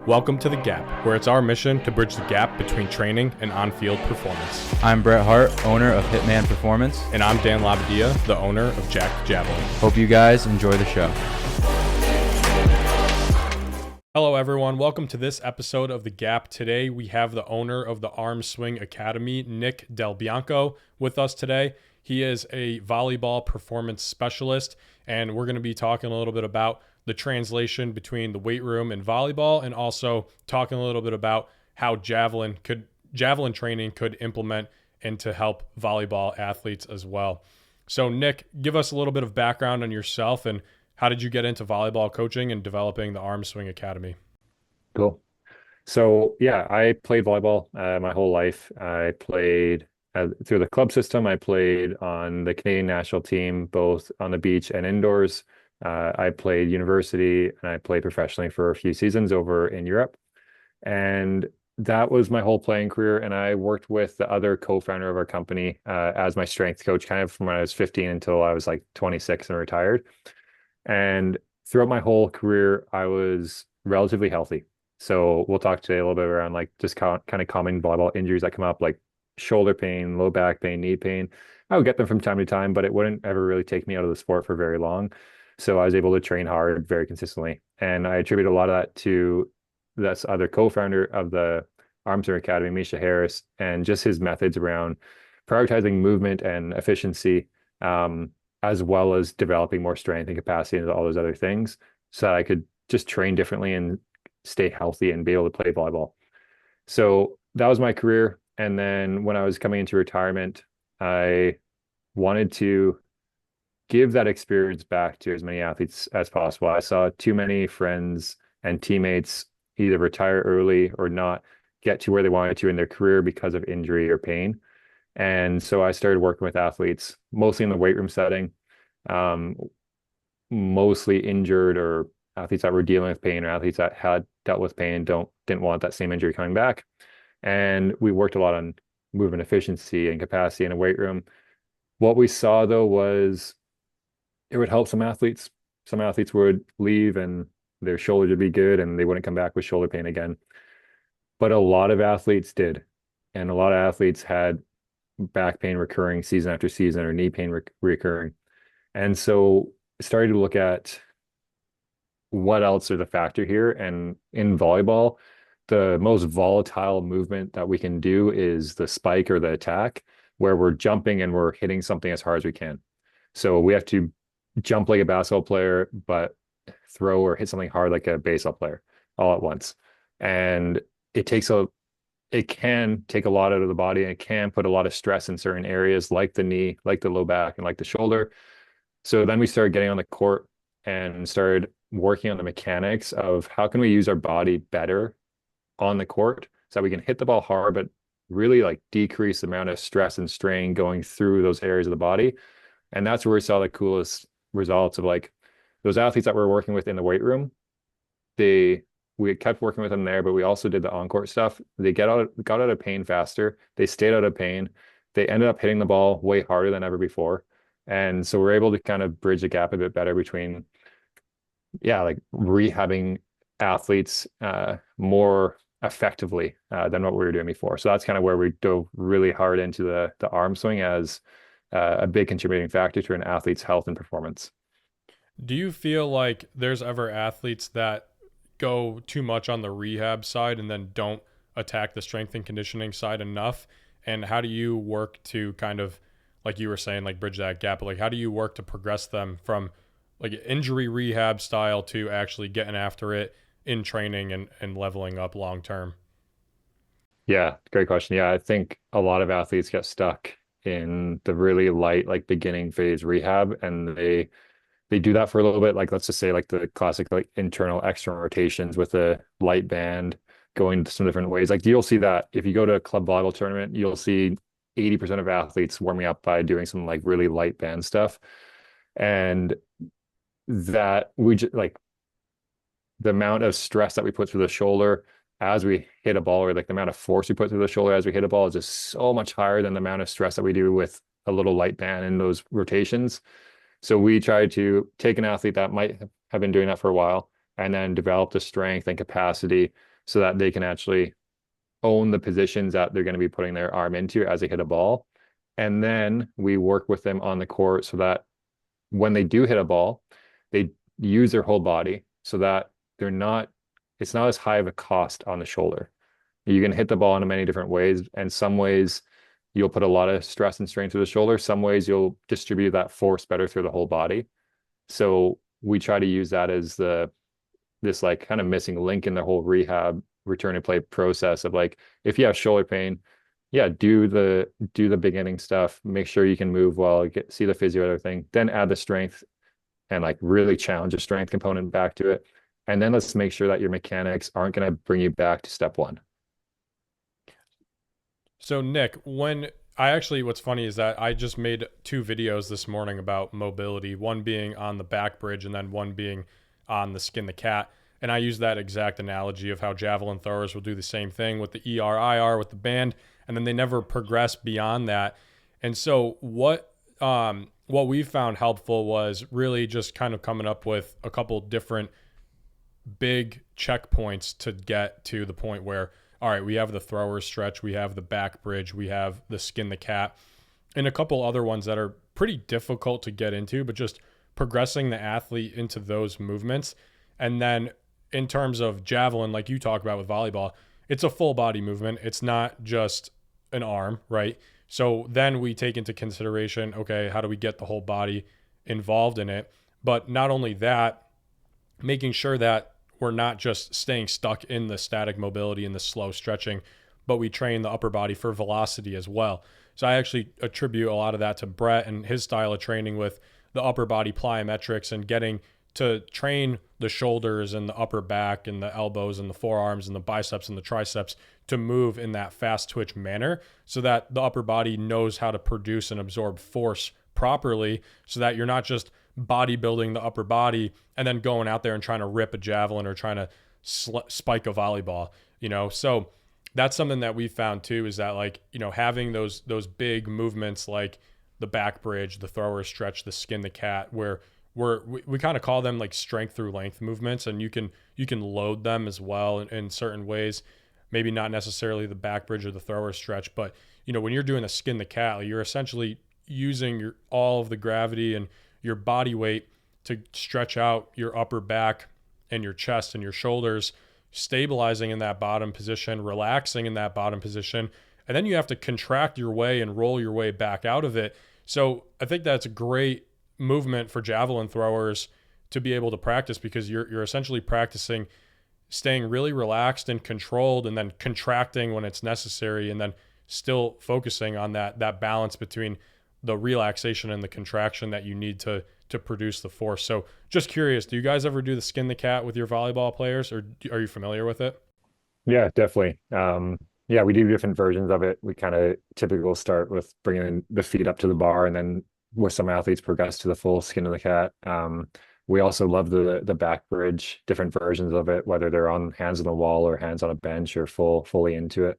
Welcome to The Gap, where it's our mission to bridge the gap between training and on-field performance. I'm Brett Hart, owner of Hitman Performance. And I'm Dan Labadia, the owner of Javelin. Hope you guys enjoy the show. Hello everyone, welcome to this episode of The Gap. Today we have the owner of the Armswing Academy, Nick Del Bianco, with us today. He is a volleyball performance specialist, and we're going to be talking a little bit about the translation between the weight room and volleyball, and also talking a little bit about how javelin training could implement and to help volleyball athletes as well. So Nick, give us a little bit of background on yourself and how did you get into volleyball coaching and developing the Armswing Academy? Cool. So yeah, I played volleyball my whole life. I played through the club system. I played on the Canadian national team, both on the beach and indoors. I played university and I played professionally for a few seasons over in Europe. And that was my whole playing career. And I worked with the other co-founder of our company as my strength coach, kind of from when I was 15 until I was like 26 and retired. And throughout my whole career, I was relatively healthy. So we'll talk today a little bit around like just kind of common volleyball injuries that come up, like shoulder pain, low back pain, knee pain. I would get them from time to time, but it wouldn't ever really take me out of the sport for very long. So I was able to train hard very consistently. And I attribute a lot of that to this other co-founder of the Armswing Academy, Misha Harris, and just his methods around prioritizing movement and efficiency, as well as developing more strength and capacity and all those other things so that I could just train differently and stay healthy and be able to play volleyball. So that was my career. And then when I was coming into retirement, I wanted to give that experience back to as many athletes as possible. I saw too many friends and teammates either retire early or not get to where they wanted to in their career because of injury or pain. And so I started working with athletes, mostly in the weight room setting, mostly injured or athletes that were dealing with pain or athletes that had dealt with pain and didn't want that same injury coming back. And we worked a lot on movement efficiency and capacity in a weight room. What we saw though was it would help some athletes. Some athletes would leave and their shoulders would be good and they wouldn't come back with shoulder pain again. But a lot of athletes did. And a lot of athletes had back pain recurring season after season or knee pain recurring. And so started to look at what else are the factor here. And in volleyball, the most volatile movement that we can do is the spike or the attack, where we're jumping and we're hitting something as hard as we can. So we have to jump like a basketball player, but throw or hit something hard like a baseball player all at once. And it can take a lot out of the body and it can put a lot of stress in certain areas like the knee, like the low back, and like the shoulder. So then we started getting on the court and started working on the mechanics of how can we use our body better on the court so that we can hit the ball hard, but really like decrease the amount of stress and strain going through those areas of the body. And that's where we saw the coolest results of like those athletes that we're working with in the weight room. We kept working with them there, but we also did the on-court stuff. They got out of pain faster. They stayed out of pain. They ended up hitting the ball way harder than ever before. And so we're able to kind of bridge the gap a bit better between, like rehabbing athletes more effectively than what we were doing before. So that's kind of where we dove really hard into the arm swing as a big contributing factor to an athlete's health and performance. Do you feel like there's ever athletes that go too much on the rehab side and then don't attack the strength and conditioning side enough? And how do you work to kind of, like you were saying, like bridge that gap? Like how do you work to progress them from like injury rehab style to actually getting after it in training and leveling up long term? Yeah, great question. Yeah, I think a lot of athletes get stuck in the really light, like beginning phase rehab, and they do that for a little bit. Like let's just say like the classic like internal external rotations with a light band going some different ways. Like you'll see that if you go to a club volleyball tournament, you'll see 80% of athletes warming up by doing some like really light band stuff. And that we just like the amount of stress that we put through the shoulder as we hit a ball, or like the amount of force we put through the shoulder as we hit a ball, is just so much higher than the amount of stress that we do with a little light band in those rotations. So we try to take an athlete that might have been doing that for a while and then develop the strength and capacity so that they can actually own the positions that they're going to be putting their arm into as they hit a ball. And then we work with them on the court so that when they do hit a ball, they use their whole body so that they're not, it's not as high of a cost on the shoulder. You can hit the ball in many different ways, and some ways you'll put a lot of stress and strain through the shoulder. Some ways you'll distribute that force better through the whole body. So we try to use that as this like kind of missing link in the whole rehab return to play process of like, if you have shoulder pain, yeah, do the beginning stuff, make sure you can move well, see the physio, everything, then add the strength and like really challenge the strength component back to it. And then let's make sure that your mechanics aren't going to bring you back to step one. So Nick, what's funny is that I just made 2 videos this morning about mobility, one being on the back bridge and then one being on the skin the cat. And I use that exact analogy of how javelin throwers will do the same thing with the ER/IR with the band, and then they never progress beyond that. And so what we found helpful was really just kind of coming up with a couple different big checkpoints to get to the point where, all right, we have the thrower stretch, we have the back bridge, we have the skin the cat, and a couple other ones that are pretty difficult to get into, but just progressing the athlete into those movements. And then in terms of javelin, like you talk about with volleyball, it's a full body movement. It's not just an arm, right? So then we take into consideration, okay, how do we get the whole body involved in it? But not only that, making sure that we're not just staying stuck in the static mobility and the slow stretching, but we train the upper body for velocity as well. So I actually attribute a lot of that to Brett and his style of training with the upper body plyometrics and getting to train the shoulders and the upper back and the elbows and the forearms and the biceps and the triceps to move in that fast twitch manner so that the upper body knows how to produce and absorb force properly, so that you're not just bodybuilding the upper body and then going out there and trying to rip a javelin or trying to spike a volleyball, So that's something that we found too, is that like, having those big movements like the back bridge, the thrower stretch, the skin the cat, where we kind of call them like strength through length movements, and you can load them as well in certain ways. Maybe not necessarily the back bridge or the thrower stretch, but when you're doing a skin the cat, you're essentially using all of the gravity and your body weight to stretch out your upper back and your chest and your shoulders, stabilizing in that bottom position, relaxing in that bottom position, and then you have to contract your way and roll your way back out of it. So I think that's a great movement for javelin throwers to be able to practice, because you're essentially practicing staying really relaxed and controlled and then contracting when it's necessary, and then still focusing on that balance between the relaxation and the contraction that you need to produce the force. So just curious, do you guys ever do the skin the cat with your volleyball players, or are you familiar with it? Yeah, definitely. Yeah, we do different versions of it. We kind of typically start with bringing the feet up to the bar, and then with some athletes progress to the full skin of the cat. We also love the back bridge, different versions of it, whether they're on hands on the wall or hands on a bench or fully into it.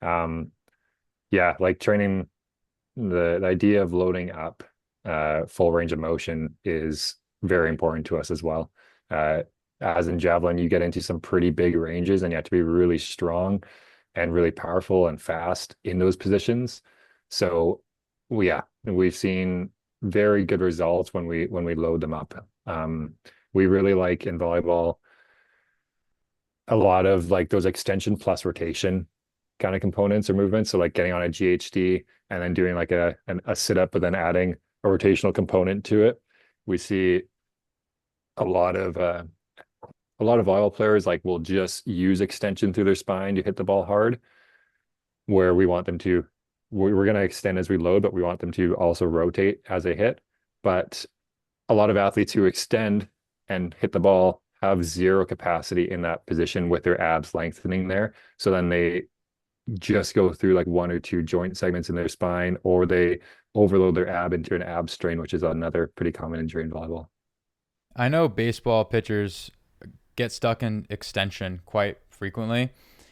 Yeah, like training, the idea of loading up full range of motion is very important to us as well. As in javelin, you get into some pretty big ranges, and you have to be really strong and really powerful and fast in those positions. So we've seen very good results when we load them up. We really like in volleyball a lot of like those extension plus rotation kind of components or movements. So like getting on a GHD and then doing like a sit up, but then adding a rotational component to it. We see a lot of volleyball players like will just use extension through their spine to hit the ball hard, where we want them to, we're going to extend as we load, but we want them to also rotate as they hit. But a lot of athletes who extend and hit the ball have zero capacity in that position with their abs lengthening there. So then they just go through like 1 or 2 joint segments in their spine, or they overload their ab into an ab strain, which is another pretty common injury in volleyball. I know baseball pitchers get stuck in extension quite frequently,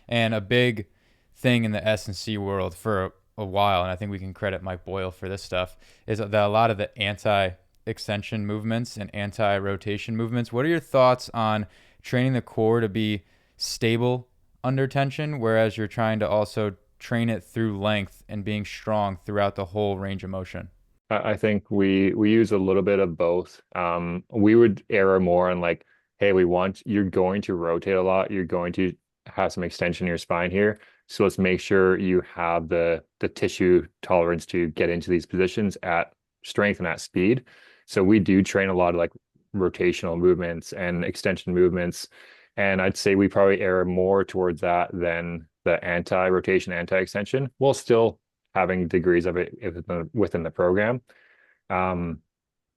and a big thing in the S&C world for a while, and I think we can credit Mike Boyle for this stuff, is that a lot of the anti-extension movements and anti-rotation movements. What are your thoughts on training the core to be stable under tension, whereas you're trying to also train it through length and being strong throughout the whole range of motion? I think we use a little bit of both. We would err more on like, hey, you're going to rotate a lot. You're going to have some extension in your spine here. So let's make sure you have the tissue tolerance to get into these positions at strength and at speed. So we do train a lot of like rotational movements and extension movements. And I'd say we probably err more towards that than the anti-rotation, anti-extension, while still having degrees of it within the program. Um,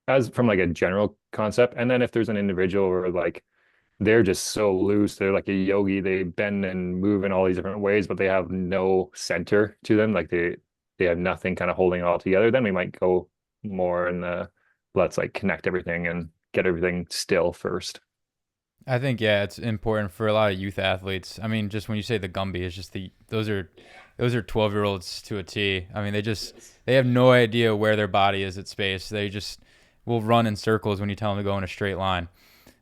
as from like a general concept. And then if there's an individual where like they're just so loose, they're like a yogi, they bend and move in all these different ways, but they have no center to them, like they have nothing kind of holding it all together, then we might go more in the let's like connect everything and get everything still first. I think yeah, it's important for a lot of youth athletes. I mean, just when you say the Gumby, it's just those are 12-year-olds to a T. I mean, they have no idea where their body is at space. They just will run in circles when you tell them to go in a straight line.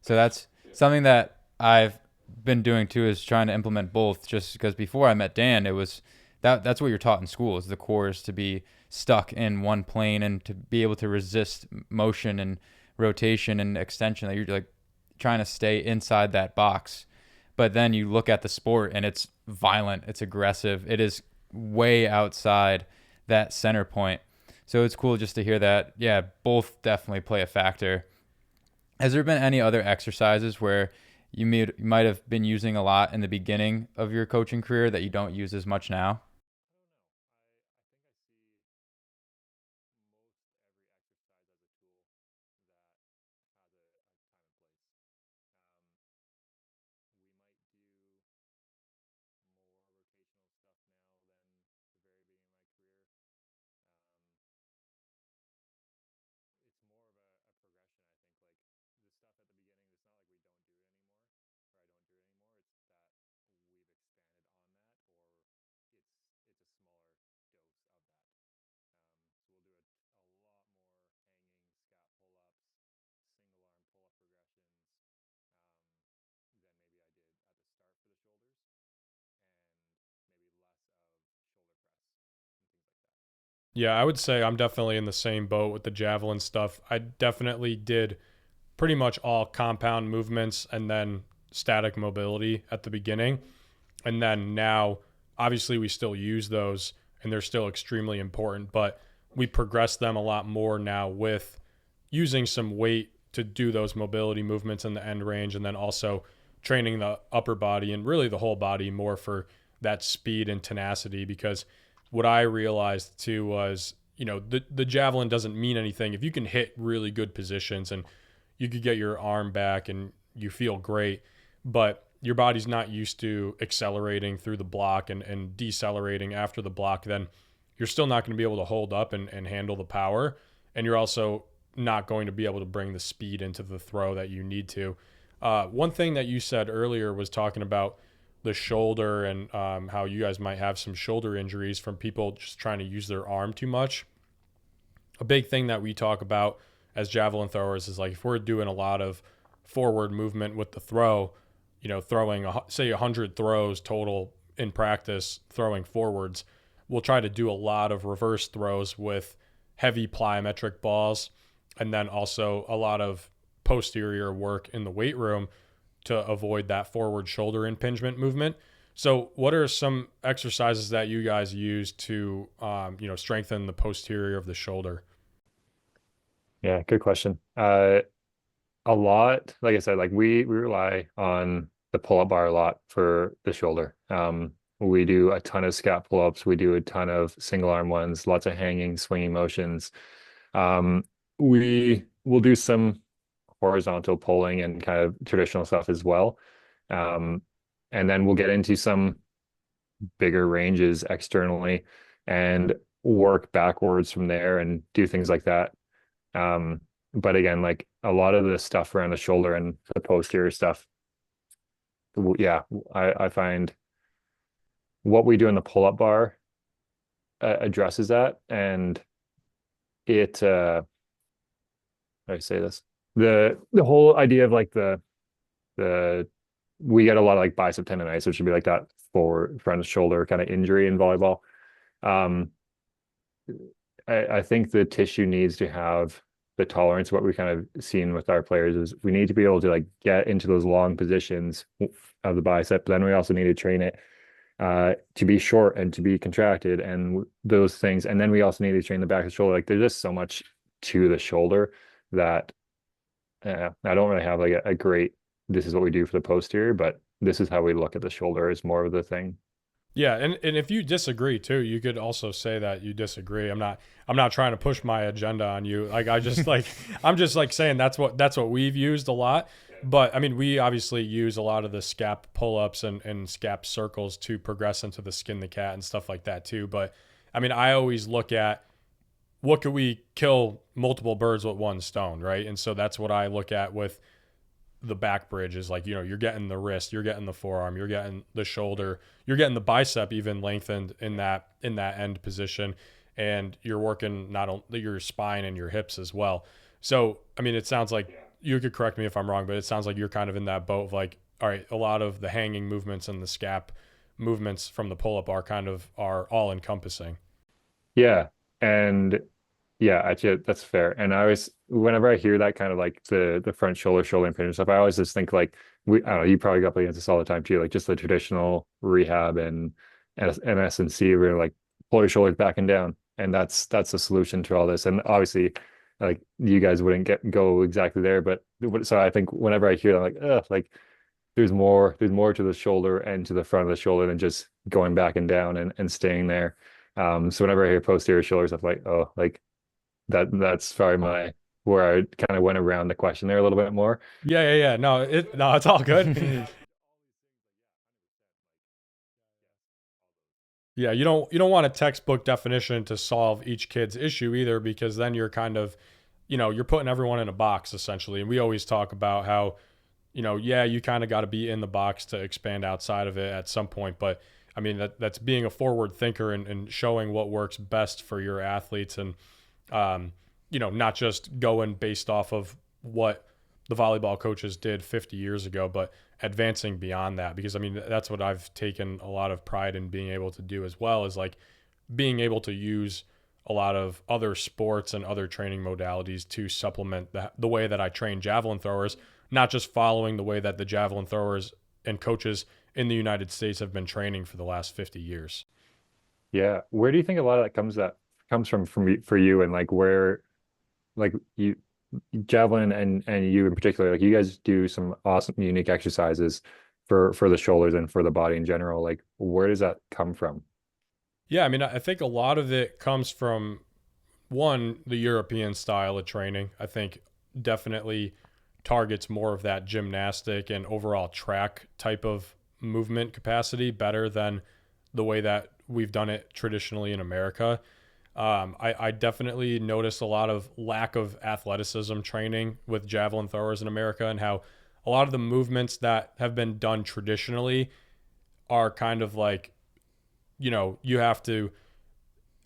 So that's something that I've been doing too, is trying to implement both. Just because before I met Dan, it was that's what you're taught in school, is the core is to be stuck in one plane and to be able to resist motion and rotation and extension. That you're like trying to stay inside that box. But then you look at the sport and it's violent, it's aggressive, it is way outside that center point. So it's cool just to hear that, yeah, both definitely play a factor. Has there been any other exercises where you might have been using a lot in the beginning of your coaching career that you don't use as much now? Yeah, I would say I'm definitely in the same boat with the javelin stuff. I definitely did pretty much all compound movements and then static mobility at the beginning. And then now, obviously, we still use those and they're still extremely important, but we progress them a lot more now with using some weight to do those mobility movements in the end range, and then also training the upper body and really the whole body more for that speed and tenacity. Because what I realized too was, the javelin doesn't mean anything if you can hit really good positions and you could get your arm back and you feel great, but your body's not used to accelerating through the block and decelerating after the block, then you're still not going to be able to hold up and handle the power. And you're also not going to be able to bring the speed into the throw that you need to. One thing that you said earlier was talking about the shoulder and how you guys might have some shoulder injuries from people just trying to use their arm too much. A big thing that we talk about as javelin throwers is like if we're doing a lot of forward movement with the throw, throwing say 100 throws total in practice throwing forwards, we'll try to do a lot of reverse throws with heavy plyometric balls, and then also a lot of posterior work in the weight room to avoid that forward shoulder impingement movement. So what are some exercises that you guys use to strengthen the posterior of the shoulder? Yeah, good question. A lot, like I said, like we rely on the pull-up bar a lot for the shoulder. We do a ton of scat pull-ups. We do a ton of single arm ones, lots of hanging, swinging motions. We will do some horizontal pulling and kind of traditional stuff as well. Um, and then we'll get into some bigger ranges externally and work backwards from there and do things like that. But again, like a lot of the stuff around the shoulder and the posterior stuff, yeah, I find what we do in the pull-up bar addresses that, and it how do I say this? The whole idea of like the we get a lot of like bicep tendonitis, which would be like that forward front shoulder kind of injury in volleyball. Um, I think the tissue needs to have the tolerance. What we kind of seen with our players is we need to be able to like get into those long positions of the bicep, but then we also need to train it to be short and to be contracted and those things. And then we also need to train the back of the shoulder. Like there's just so much to the shoulder that I don't really have like a great, this is what we do for the posterior, but this is how we look at the shoulder is more of the thing. Yeah, and if you disagree too, you could also say that you disagree. I'm not trying to push my agenda on you. Like I just like I'm just like saying that's what we've used a lot. But I mean, we obviously use a lot of the scap pull-ups and scap circles to progress into the skin the cat and stuff like that too. But I mean, I always look at what could we kill multiple birds with one stone, right? And so that's what I look at with the back bridge is like, you're getting the wrist, you're getting the forearm, you're getting the shoulder, you're getting the bicep even lengthened in that end position, and you're working not only your spine and your hips as well. So I mean, it sounds like, you could correct me if I'm wrong, but it sounds like you're kind of in that boat of like, all right, a lot of the hanging movements and the scap movements from the pull up are all encompassing. Yeah. And yeah, actually that's fair. And I always, whenever I hear that kind of like the front shoulder impingement stuff, I always just think like I don't know, you probably got up against this all the time too, like just the traditional rehab and S&C where like pull your shoulders back and down. And that's the solution to all this. And obviously like you guys wouldn't go exactly there, but so I think whenever I hear that, like, like there's more to the shoulder and to the front of the shoulder than just going back and down and staying there. So whenever I hear posterior shoulder stuff, like, oh, like that's probably my where I kind of went around the question there a little bit more. Yeah. No, it's all good. Yeah, you don't want a textbook definition to solve each kid's issue either, because then you're kind of, you're putting everyone in a box essentially. And we always talk about how, yeah, you kind of got to be in the box to expand outside of it at some point. But I mean, that's being a forward thinker and showing what works best for your athletes, and not just going based off of what the volleyball coaches did 50 years ago, but advancing beyond that. Because I mean, that's what I've taken a lot of pride in being able to do as well, is like being able to use a lot of other sports and other training modalities to supplement the way that I train javelin throwers, not just following the way that the javelin throwers and coaches in the United States have been training for the last 50 years. Yeah. Where do you think a lot of that comes from for you, and like where like you Javelin and you in particular, like you guys do some awesome unique exercises for the shoulders and for the body in general. Like where does that come from? Yeah, I mean, I think a lot of it comes from, one, the European style of training. I think definitely targets more of that gymnastic and overall track type of movement capacity better than the way that we've done it traditionally in America. I definitely noticed a lot of lack of athleticism training with javelin throwers in America, and how a lot of the movements that have been done traditionally are kind of like, you have to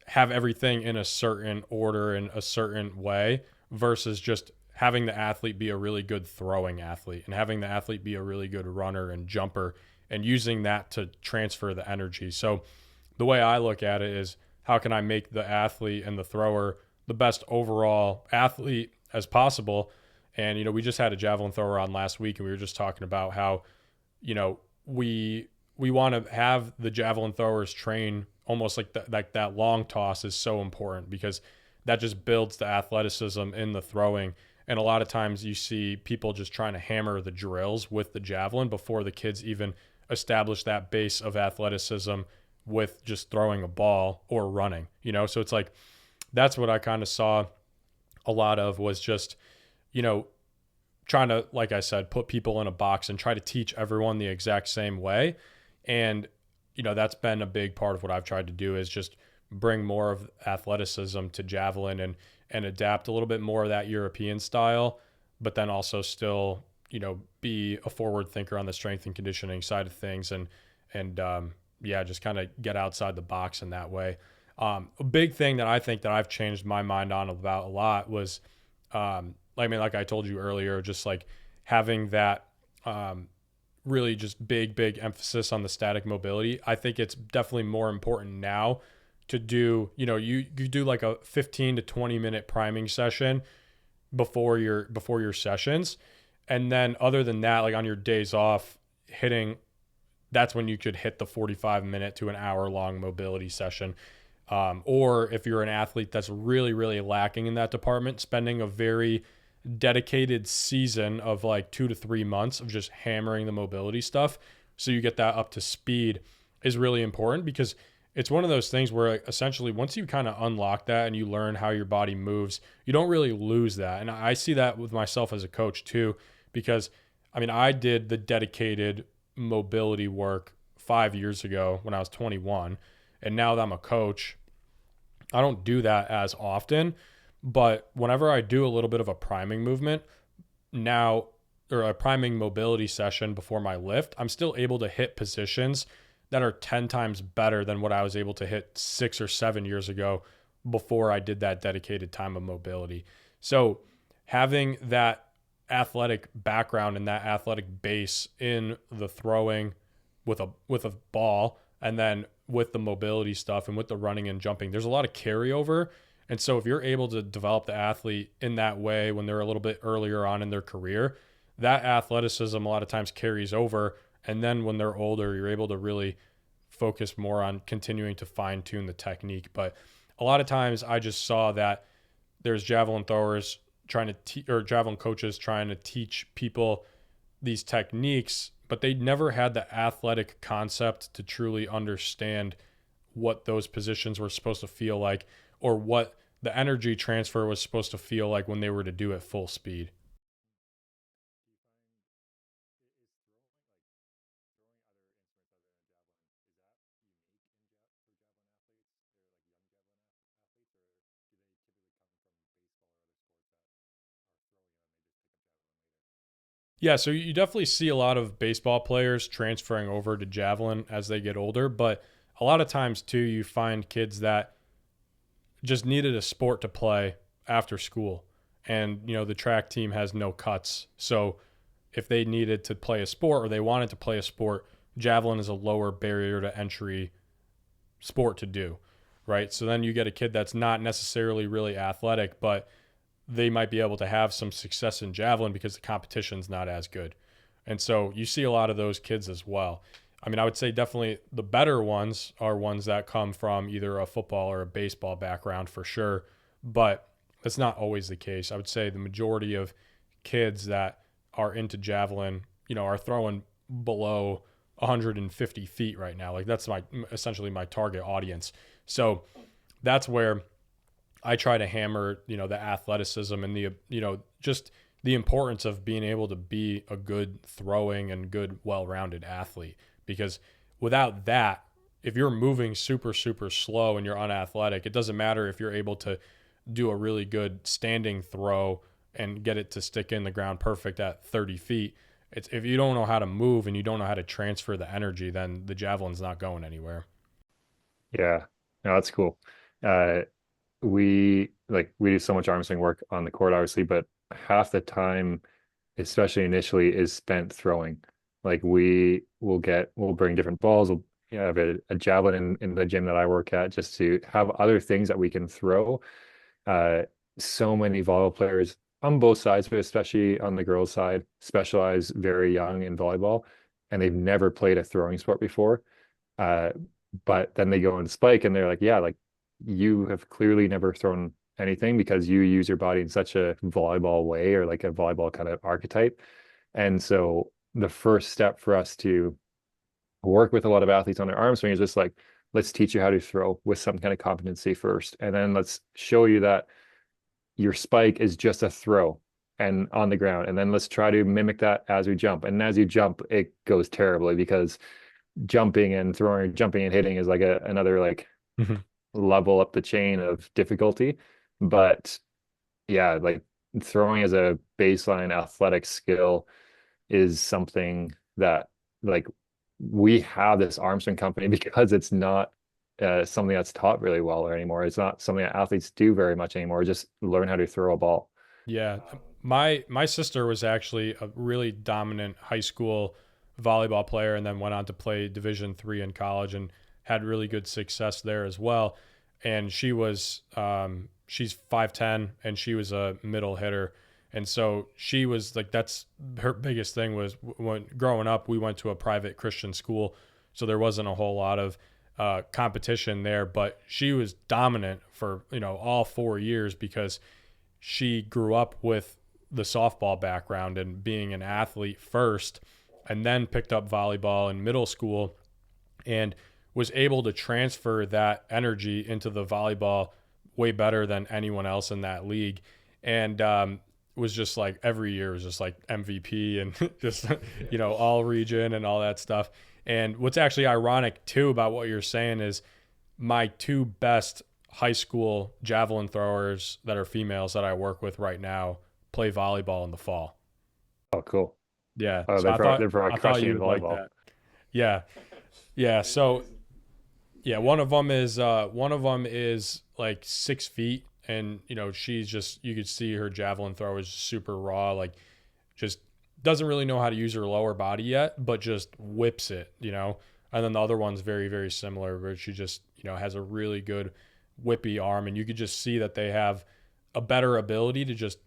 have everything in a certain order in a certain way, versus just having the athlete be a really good throwing athlete and having the athlete be a really good runner and jumper, and using that to transfer the energy. So the way I look at it is, how can I make the athlete and the thrower the best overall athlete as possible? And, we just had a javelin thrower on last week, and we were just talking about how, we want to have the javelin throwers train almost like that long toss is so important, because that just builds the athleticism in the throwing. And a lot of times you see people just trying to hammer the drills with the javelin before the kids even establish that base of athleticism with just throwing a ball or running, So it's like, that's what I kind of saw a lot of, was just, trying to, like I said, put people in a box and try to teach everyone the exact same way. And, that's been a big part of what I've tried to do, is just bring more of athleticism to javelin and adapt a little bit more of that European style, but then also still, be a forward thinker on the strength and conditioning side of things, and yeah, just kind of get outside the box in that way. A big thing that I think that I've changed my mind on about a lot was, like I told you earlier, just like having that really just big emphasis on the static mobility. I think it's definitely more important now to do, you do like a 15 to 20 minute priming session before your sessions. And then other than that, like on your days off, that's when you could hit the 45-minute to an hour long mobility session. Or if you're an athlete that's really lacking in that department, spending a very dedicated season of like 2 to 3 months of just hammering the mobility stuff so you get that up to speed is really important, because it's one of those things where essentially once you kind of unlock that and you learn how your body moves, you don't really lose that. And I see that with myself as a coach too, because I mean, I did the dedicated mobility work 5 years ago when I was 21. And now that I'm a coach, I don't do that as often. But whenever I do a little bit of a priming movement now, or a priming mobility session before my lift, I'm still able to hit positions that are 10 times better than what I was able to hit 6 or 7 years ago before I did that dedicated time of mobility. So having that athletic background and that athletic base in the throwing with a ball, and then with the mobility stuff and with the running and jumping, there's a lot of carryover. And so if you're able to develop the athlete in that way when they're a little bit earlier on in their career, that athleticism a lot of times carries over. And then when they're older, you're able to really focus more on continuing to fine tune the technique. But a lot of times I just saw that there's javelin throwers trying to or javelin coaches trying to teach people these techniques, but they never had the athletic concept to truly understand what those positions were supposed to feel like, or what the energy transfer was supposed to feel like when they were to do it full speed. Yeah, so you definitely see a lot of baseball players transferring over to javelin as they get older, but a lot of times too, you find kids that just needed a sport to play after school. And, the track team has no cuts. So if they needed to play a sport or they wanted to play a sport, javelin is a lower barrier to entry sport to do, right? So then you get a kid that's not necessarily really athletic, but they might be able to have some success in javelin because the competition's not as good. And so you see a lot of those kids as well. I mean, I would say definitely the better ones are ones that come from either a football or a baseball background for sure, but that's not always the case. I would say the majority of kids that are into javelin, are throwing below 150 feet right now. Like that's essentially my target audience. So that's where I try to hammer, the athleticism and just the importance of being able to be a good throwing and good, well-rounded athlete. Because without that, if you're moving super slow and you're unathletic, it doesn't matter if you're able to do a really good standing throw and get it to stick in the ground perfect at 30 feet. If you don't know how to move and you don't know how to transfer the energy, then the javelin's not going anywhere. Yeah, no, that's cool. Uh, we do so much arm swing work on the court, obviously, but half the time, especially initially, is spent throwing. Like we'll bring different balls. We'll have a javelin in the gym that I work at just to have other things that we can throw. Uh, so many volleyball players on both sides, but especially on the girls' side, specialize very young in volleyball, and they've never played a throwing sport before. Uh, but then they go and spike, and they're like, yeah, like you have clearly never thrown anything because you use your body in such a volleyball way, or like a volleyball kind of archetype. And so the first step for us to work with a lot of athletes on their arm swing is just like, let's teach you how to throw with some kind of competency first. And then let's show you that your spike is just a throw and on the ground. And then let's try to mimic that as we jump. And as you jump, it goes terribly because jumping and throwing, jumping and hitting is like another like level up the chain of difficulty. But yeah, like throwing as a baseline athletic skill is something that like we have this arm swing company because it's not something that's taught really well anymore. It's not something that athletes do very much anymore. Just learn how to throw a ball. Yeah. My sister was actually a really dominant high school volleyball player and then went on to play Division III in college and had really good success there as well. And she's 5'10" and she was a middle hitter. And so she was like, that's her biggest thing was when growing up, we went to a private Christian school. So there wasn't a whole lot of competition there, but she was dominant for, all 4 years because she grew up with the softball background and being an athlete first, and then picked up volleyball in middle school and was able to transfer that energy into the volleyball way better than anyone else in that league. And was just like every year was just like MVP and just, all region and all that stuff. And what's actually ironic too about what you're saying is my two best high school javelin throwers that are females that I work with right now play volleyball in the fall. Oh, cool. Yeah. Oh, So they're probably I thought crushing you in would like volleyball. that. Yeah. Yeah. So yeah, one of them is like 6 feet, and she's just, you could see her javelin throw is super raw, like just doesn't really know how to use her lower body yet, but just whips it. And then the other one's very, very similar, where she just, has a really good whippy arm, and you could just see that they have a better ability to just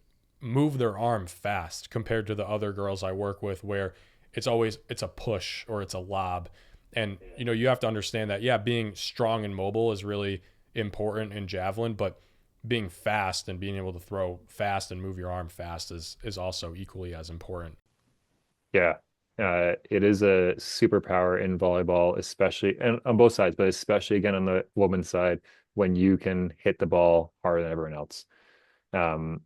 move their arm fast compared to the other girls I work with, where it's a push or it's a lob. And you have to understand that, yeah, being strong and mobile is really important in javelin, but being fast and being able to throw fast and move your arm fast is also equally as important. Yeah. It is a superpower in volleyball, especially and on both sides, but especially again on the women's side when you can hit the ball harder than everyone else. Um,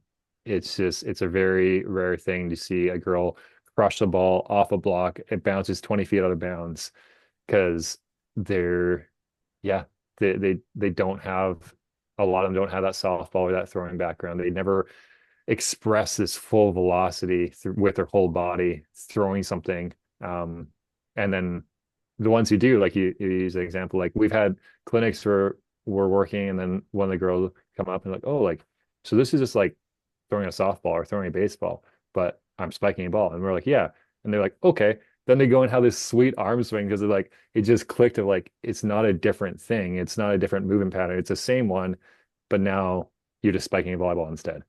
it's a very rare thing to see a girl crush the ball off a block. It bounces 20 feet out of bounds because they're, yeah, they don't have, a lot of them don't have that softball or that throwing background. They never express this full velocity with their whole body throwing something. And then the ones who do, like you use an example, like we've had clinics where we're working and then one of the girls come up and like, oh, like, so this is just like throwing a softball or throwing a baseball, but I'm spiking a ball. And we're like, yeah. And they're like, okay. Then they go and have this sweet arm swing because like it just clicked of like, it's not a different thing. It's not a different movement pattern. It's the same one, but now you're just spiking a volleyball instead.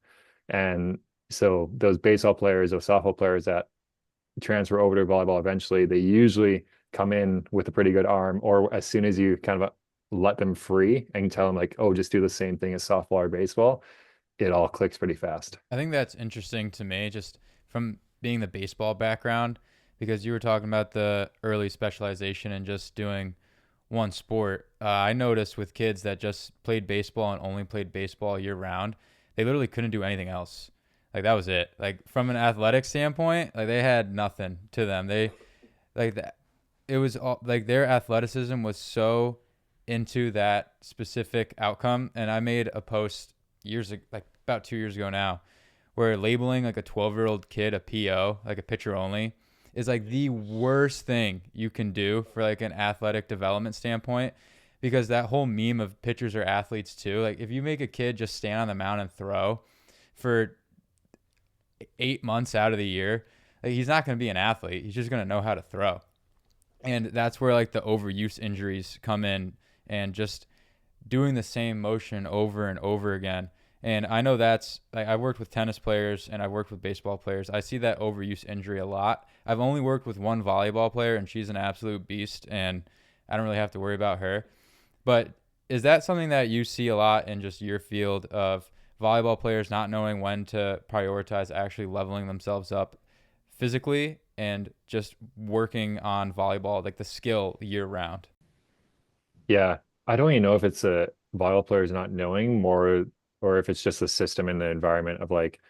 And so those baseball players, those softball players that transfer over to volleyball eventually, they usually come in with a pretty good arm, or as soon as you kind of let them free and tell them like, oh, just do the same thing as softball or baseball, it all clicks pretty fast. I think that's interesting to me, just from being the baseball background, because you were talking about the early specialization and just doing one sport. I noticed with kids that just played baseball and only played baseball year round, they literally couldn't do anything else. Like that was it. Like from an athletic standpoint, like they had nothing to them. They like that. It was all, like their athleticism was so into that specific outcome. And I made a post like about 2 years ago now, where labeling like a 12-year-old kid a PO, like a pitcher only, is like the worst thing you can do for like an athletic development standpoint, because that whole meme of pitchers are athletes too. Like if you make a kid just stand on the mound and throw for 8 months out of the year, like he's not going to be an athlete. He's just going to know how to throw. And that's where like the overuse injuries come in, and just doing the same motion over and over again. And I know that's like, I worked with tennis players and I worked with baseball players. I see that overuse injury a lot. I've only worked with one volleyball player, and she's an absolute beast, and I don't really have to worry about her. But is that something that you see a lot in just your field of volleyball players not knowing when to prioritize actually leveling themselves up physically and just working on volleyball, like the skill year round? Yeah, I don't even know if it's a volleyball players not knowing more, or if it's just the system and the environment of like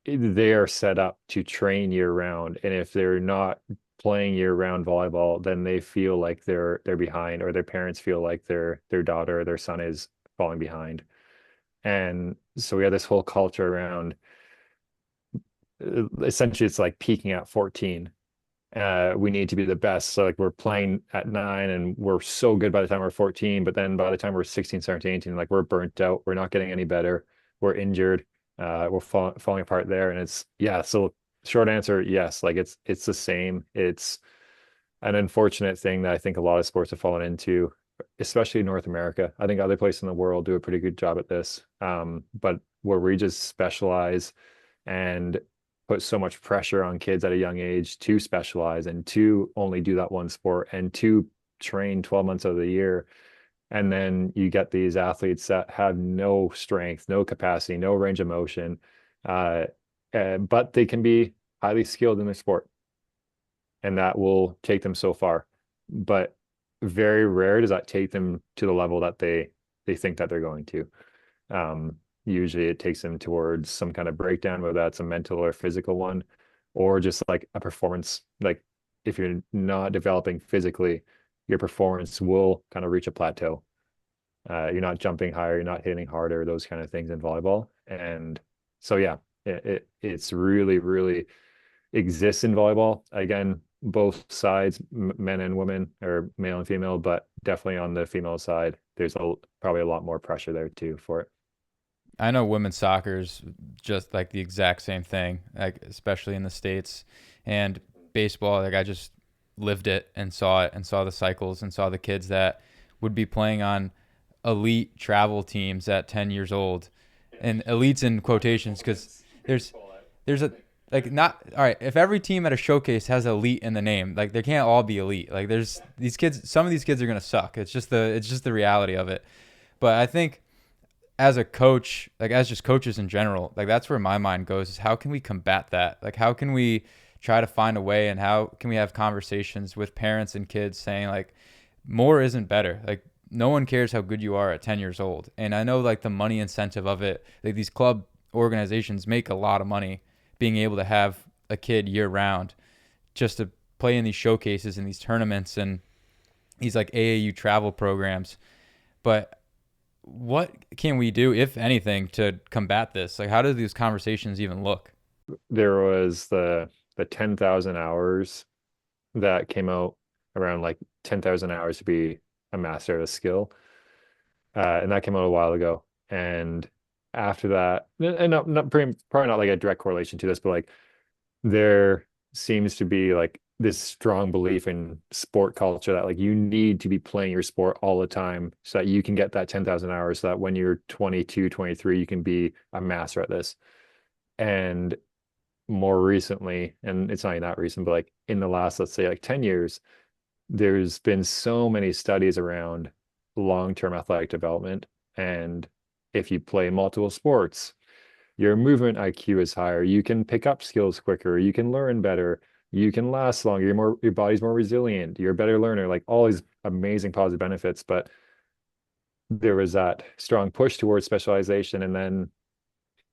they are set up to train year round, and if they're not playing year round volleyball, then they feel like they're behind, or their parents feel like their daughter or their son is falling behind. And so we have this whole culture around essentially it's like peaking at 14. We need to be the best. So like we're playing at 9 and we're so good by the time we're 14, but then by the time we're 16, 17, 18, like we're burnt out. We're not getting any better. We're injured. We're falling apart there. And it's, yeah. So short answer, yes, like it's the same. It's an unfortunate thing that I think a lot of sports have fallen into, especially in North America. I think other places in the world do a pretty good job at this. But where we just specialize and put so much pressure on kids at a young age to specialize and to only do that one sport and to train 12 months of the year. And then you get these athletes that have no strength, no capacity, no range of motion, uh, but they can be highly skilled in their sport, and that will take them so far. But very rare does that take them to the level that they think that they're going to. Usually it takes them towards some kind of breakdown, whether that's a mental or physical one, or just like a performance. Like if you're not developing physically, your performance will kind of reach a plateau. You're not jumping higher, you're not hitting harder, those kind of things in volleyball. And so yeah, it's really, really exists in volleyball. Again, both sides, men and women, or male and female, but definitely on the female side, there's probably a lot more pressure there too for it. I know women's soccer is just like the exact same thing, like especially in the States. And baseball, like I just lived it and saw the cycles and saw the kids that would be playing on elite travel teams at 10 years old. And elites in quotations because there's a like not all right, if every team at a showcase has elite in the name, like they can't all be elite. Like there's these kids, some of these kids are going to suck. It's just the reality of it. But I think as a coach, like as just coaches in general, like that's where my mind goes is how can we combat that? Like how can we try to find a way, and how can we have conversations with parents and kids saying like more isn't better? Like no one cares how good you are at 10 years old. And I know like the money incentive of it, like these club organizations make a lot of money being able to have a kid year round just to play in these showcases and these tournaments and these like AAU travel programs. But what can we do, if anything, to combat this? Like, how do these conversations even look? There was the 10,000 hours that came out, around like 10,000 hours to be a master of a skill. And that came out a while ago. And after that, and probably not like a direct correlation to this, but like there seems to be like this strong belief in sport culture that like you need to be playing your sport all the time so that you can get that 10,000 hours so that when you're 22, 23, you can be a master at this. And more recently, and it's not even that recent, but like in the last, let's say like 10 years, there's been so many studies around long-term athletic development. And if you play multiple sports, your movement IQ is higher. You can pick up skills quicker. You can learn better. You can last longer. Your body's more resilient. You're a better learner. Like all these amazing positive benefits. But there was that strong push towards specialization, and then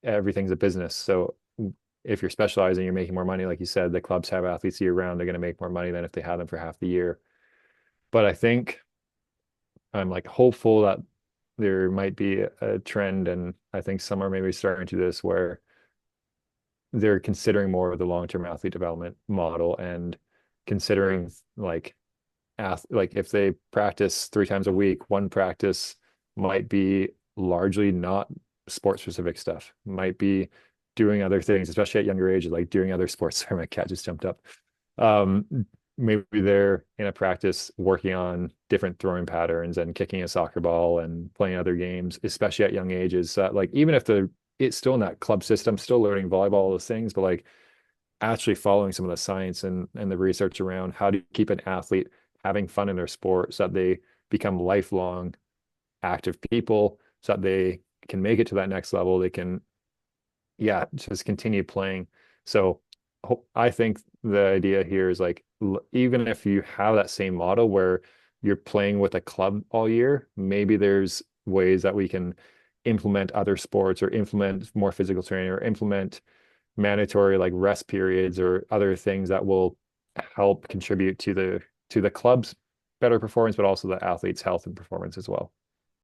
everything's a business. So if you're specializing, you're making more money. Like you said, the clubs have athletes year round. They're going to make more money than if they had them for half the year. But I think I'm like hopeful that there might be a trend, and I think some are maybe starting to this where they're considering more of the long-term athlete development model and considering like like if they practice 3 times a week, one practice might be largely not sport specific stuff, might be doing other things, especially at younger ages, like doing other sports. Sorry, my cat just jumped up. Maybe they're in a practice working on different throwing patterns and kicking a soccer ball and playing other games, especially at young ages. So that, like even if it's still in that club system, still learning volleyball, all those things, but like actually following some of the science and the research around how to keep an athlete having fun in their sport so that they become lifelong active people, so that they can make it to that next level. They can, yeah, just continue playing. So I think the idea here is like, even if you have that same model where you're playing with a club all year, maybe there's ways that we can implement other sports or implement more physical training or implement mandatory like rest periods or other things that will help contribute to the club's better performance, but also the athlete's health and performance as well.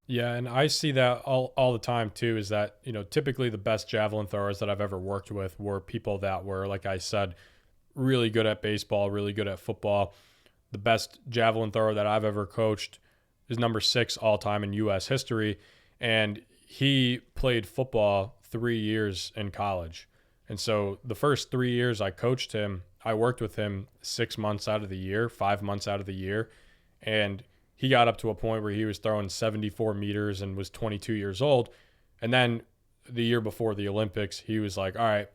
Yeah, and I see that all the time too, is that, typically the best javelin throwers that I've ever worked with were people that were, like I said, really good at baseball, really good at football. The best javelin thrower that I've ever coached is number 6 all time in U.S. history, and he played football 3 years in college. And so the first 3 years I coached him, I worked with him 6 months out of the year, 5 months out of the year, and he got up to a point where he was throwing 74 meters and was 22 years old. And then the year before the Olympics, he was like, all right,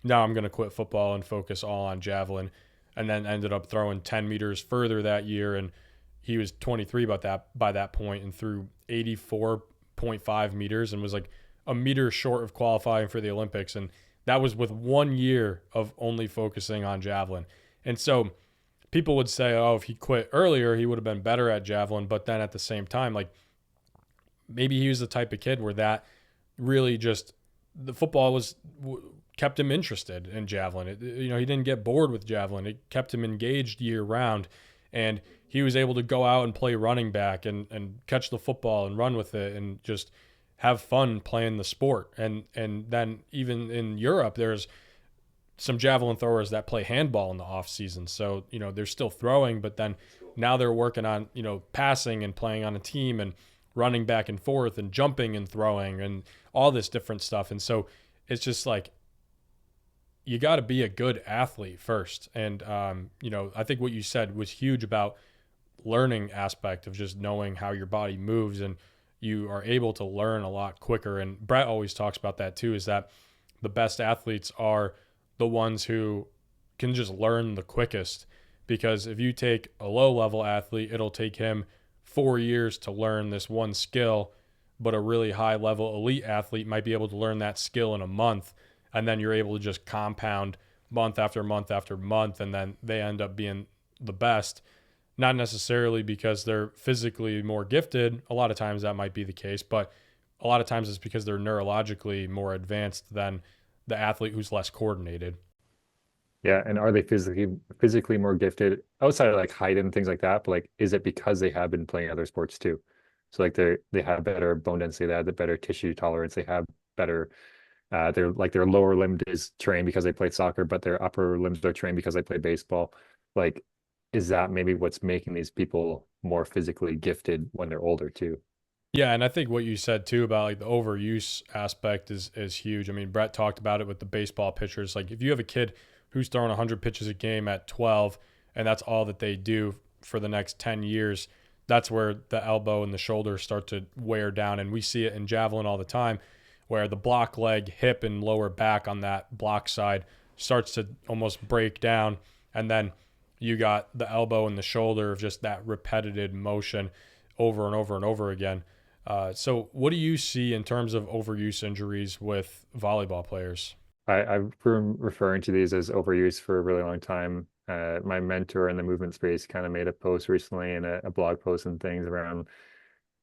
now I'm going to quit football and focus all on javelin. And then ended up throwing 10 meters further that year. And he was 23 by that point and threw 84.5 meters and was like a meter short of qualifying for the Olympics. And that was with 1 year of only focusing on javelin. And so people would say, oh, if he quit earlier, he would have been better at javelin. But then at the same time, like maybe he was the type of kid where that really just the football kept him interested in javelin. He didn't get bored with javelin. It kept him engaged year round. And he was able to go out and play running back and catch the football and run with it and just have fun playing the sport. And then even in Europe, there's some javelin throwers that play handball in the off season. So, they're still throwing, but then now they're working on, passing and playing on a team and running back and forth and jumping and throwing and all this different stuff. And so it's just like, you got to be a good athlete first. And, I think what you said was huge about learning aspect of just knowing how your body moves, and you are able to learn a lot quicker. And Brett always talks about that too, is that the best athletes are the ones who can just learn the quickest, because if you take a low level athlete, it'll take him 4 years to learn this one skill, but a really high level elite athlete might be able to learn that skill in a month. And then you're able to just compound month after month after month. And then they end up being the best, not necessarily because they're physically more gifted. A lot of times that might be the case, but a lot of times it's because they're neurologically more advanced than the athlete who's less coordinated. Yeah, and are they physically more gifted outside of like height and things like that? But like, is it because they have been playing other sports too? So like they have better bone density, they have the better tissue tolerance, they have better their lower limb is trained because they played soccer, but their upper limbs are trained because they play baseball. Like, is that maybe what's making these people more physically gifted when they're older too? Yeah, and I think what you said too about like the overuse aspect is huge. I mean, Brett talked about it with the baseball pitchers. Like if you have a kid who's throwing 100 pitches a game at 12 and that's all that they do for the next 10 years, that's where the elbow and the shoulder start to wear down. And we see it in javelin all the time, where the block leg, hip, and lower back on that block side starts to almost break down. And then you got the elbow and the shoulder of just that repetitive motion over and over and over again. So what do you see in terms of overuse injuries with volleyball players? I've been referring to these as overuse for a really long time. My mentor in the movement space kind of made a post recently and a blog post and things around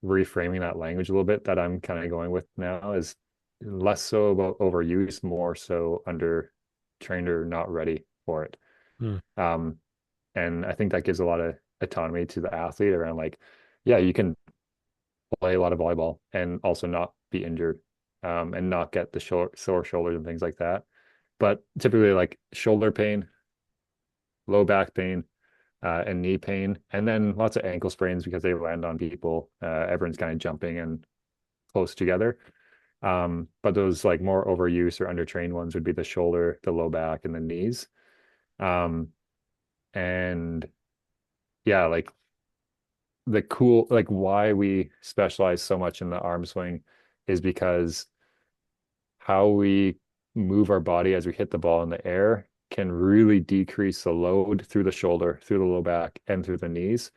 reframing that language a little bit that I'm kind of going with now, is less so about overuse, more so under trained or not ready for it. And I think that gives a lot of autonomy to the athlete around like, yeah, you can play a lot of volleyball and also not be injured, and not get the sore shoulders and things like that. But typically like shoulder pain, low back pain, and knee pain, and then lots of ankle sprains because they land on people. Everyone's kind of jumping and close together. But those like more overuse or undertrained ones would be the shoulder, the low back, and the knees. And yeah, like why we specialize so much in the arm swing is because how we move our body as we hit the ball in the air can really decrease the load through the shoulder, through the low back, and through the knees.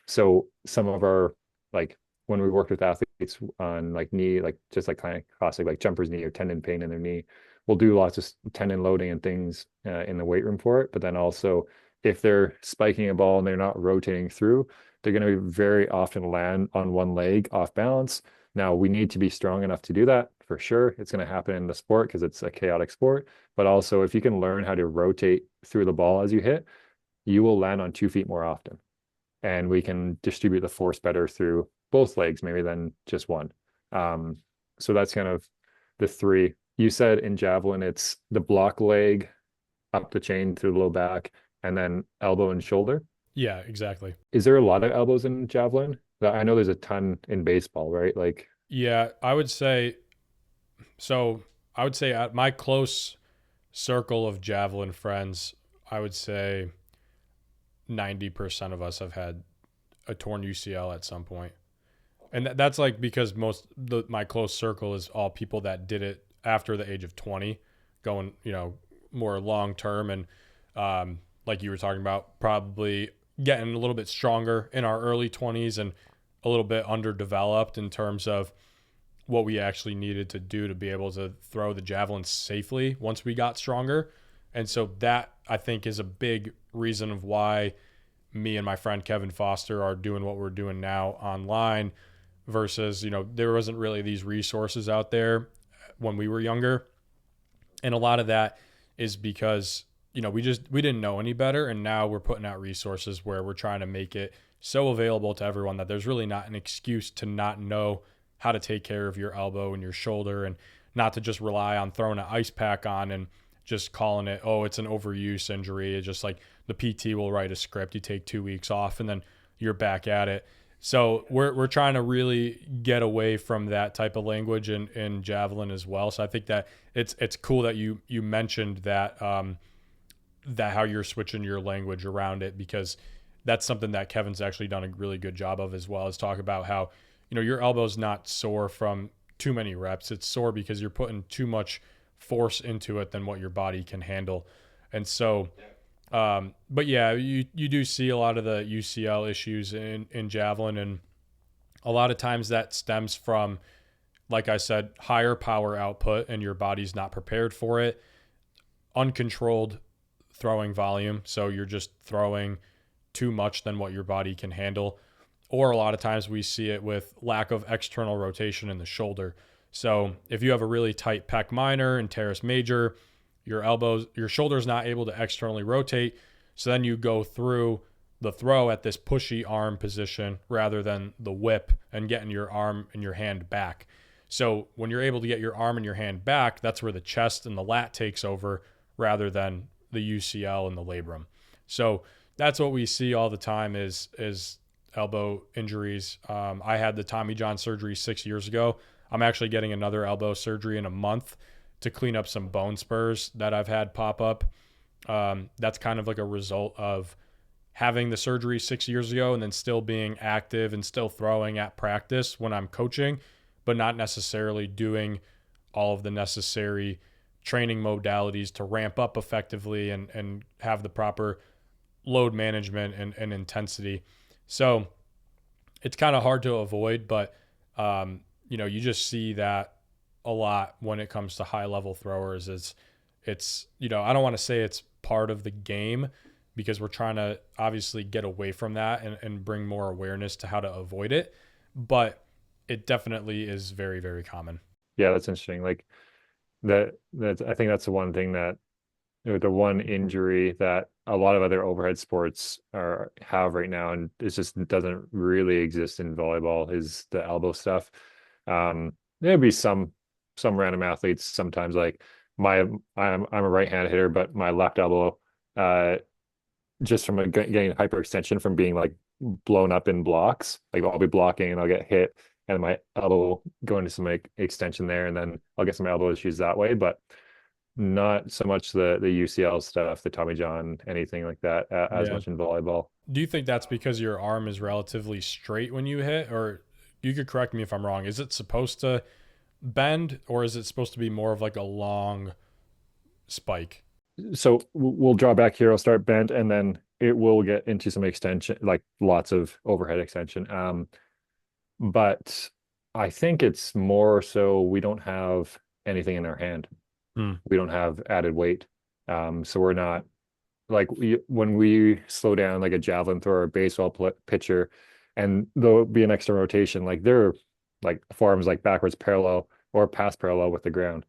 So some of our, like when we work with athletes on like knee, like just like kind of classic like jumper's knee or tendon pain in their knee, we'll do lots of tendon loading and things in the weight room for it. But then also if they're spiking a ball and they're not rotating through, they're going to very often land on one leg off balance. Now we need to be strong enough to do that for sure. It's going to happen in the sport because it's a chaotic sport. But also if you can learn how to rotate through the ball as you hit, you will land on 2 feet more often. And we can distribute the force better through both legs, maybe than just one. So that's kind of the three. You said in javelin, it's the block leg up the chain through the low back, and then elbow and shoulder. Yeah, exactly. Is there a lot of elbows in javelin? I know there's a ton in baseball, right? Like, yeah, I would say so. I would say at my close circle of javelin friends, I would say 90% of us have had a torn UCL at some point. And that's like because my close circle is all people that did it after the age of 20, going, more long term. And like you were talking about, probably getting a little bit stronger in our early 20s and a little bit underdeveloped in terms of what we actually needed to do to be able to throw the javelin safely once we got stronger. And so that, I think, is a big reason of why me and my friend Kevin Foster are doing what we're doing now online versus, there wasn't really these resources out there when we were younger. And a lot of that is because, we didn't know any better. And now we're putting out resources where we're trying to make it so available to everyone that there's really not an excuse to not know how to take care of your elbow and your shoulder, and not to just rely on throwing an ice pack on and just calling it, oh, it's an overuse injury. It's just like the PT will write a script. You take 2 weeks off and then you're back at it. So we're trying to really get away from that type of language in Javelin as well. So I think that it's cool that you mentioned that that how you're switching your language around it, because that's something that Kevin's actually done a really good job of as well, is talk about how, your elbow's not sore from too many reps. It's sore because you're putting too much force into it than what your body can handle. And so, but yeah, you do see a lot of the UCL issues in Javelin. And a lot of times that stems from, like I said, higher power output and your body's not prepared for it. Uncontrolled throwing volume. So you're just throwing too much than what your body can handle. Or a lot of times we see it with lack of external rotation in the shoulder. So if you have a really tight pec minor and teres major, your shoulder's not able to externally rotate. So then you go through the throw at this pushy arm position rather than the whip and getting your arm and your hand back. So when you're able to get your arm and your hand back, that's where the chest and the lat takes over rather than the UCL and the labrum. So that's what we see all the time is elbow injuries. I had the Tommy John surgery 6 years ago. I'm actually getting another elbow surgery in a month to clean up some bone spurs that I've had pop up. That's kind of like a result of having the surgery 6 years ago and then still being active and still throwing at practice when I'm coaching, but not necessarily doing all of the necessary training modalities to ramp up effectively and have the proper load management and intensity. So it's kind of hard to avoid, but you just see that a lot when it comes to high level throwers. It's I don't want to say it's part of the game, because we're trying to obviously get away from that and bring more awareness to how to avoid it, but it definitely is very, very common. Yeah, that's interesting. Like that's I think that's the one thing that, the one injury that a lot of other overhead sports have right now, and it just doesn't really exist in volleyball, is the elbow stuff. There'd be some random athletes sometimes, like I'm a right-handed hitter, but my left elbow, just from getting hyperextension from being like blown up in blocks, like I'll be blocking and I'll get hit and my elbow will go into some like extension there, and then I'll get some elbow issues that way, but not so much the UCL stuff, the Tommy John, anything like that, as much in volleyball. Do you think that's because your arm is relatively straight when you hit, or you could correct me if I'm wrong? Is it supposed to bend, or is it supposed to be more of like a long spike? So we'll draw back here, I'll start bent, and then it will get into some extension, like lots of overhead extension. But I think it's more so we don't have anything in our hand. We don't have added weight. So we're not like when we slow down like a javelin thrower or a baseball pitcher, and there'll be an extra rotation, like they're like forearms like backwards parallel or past parallel with the ground.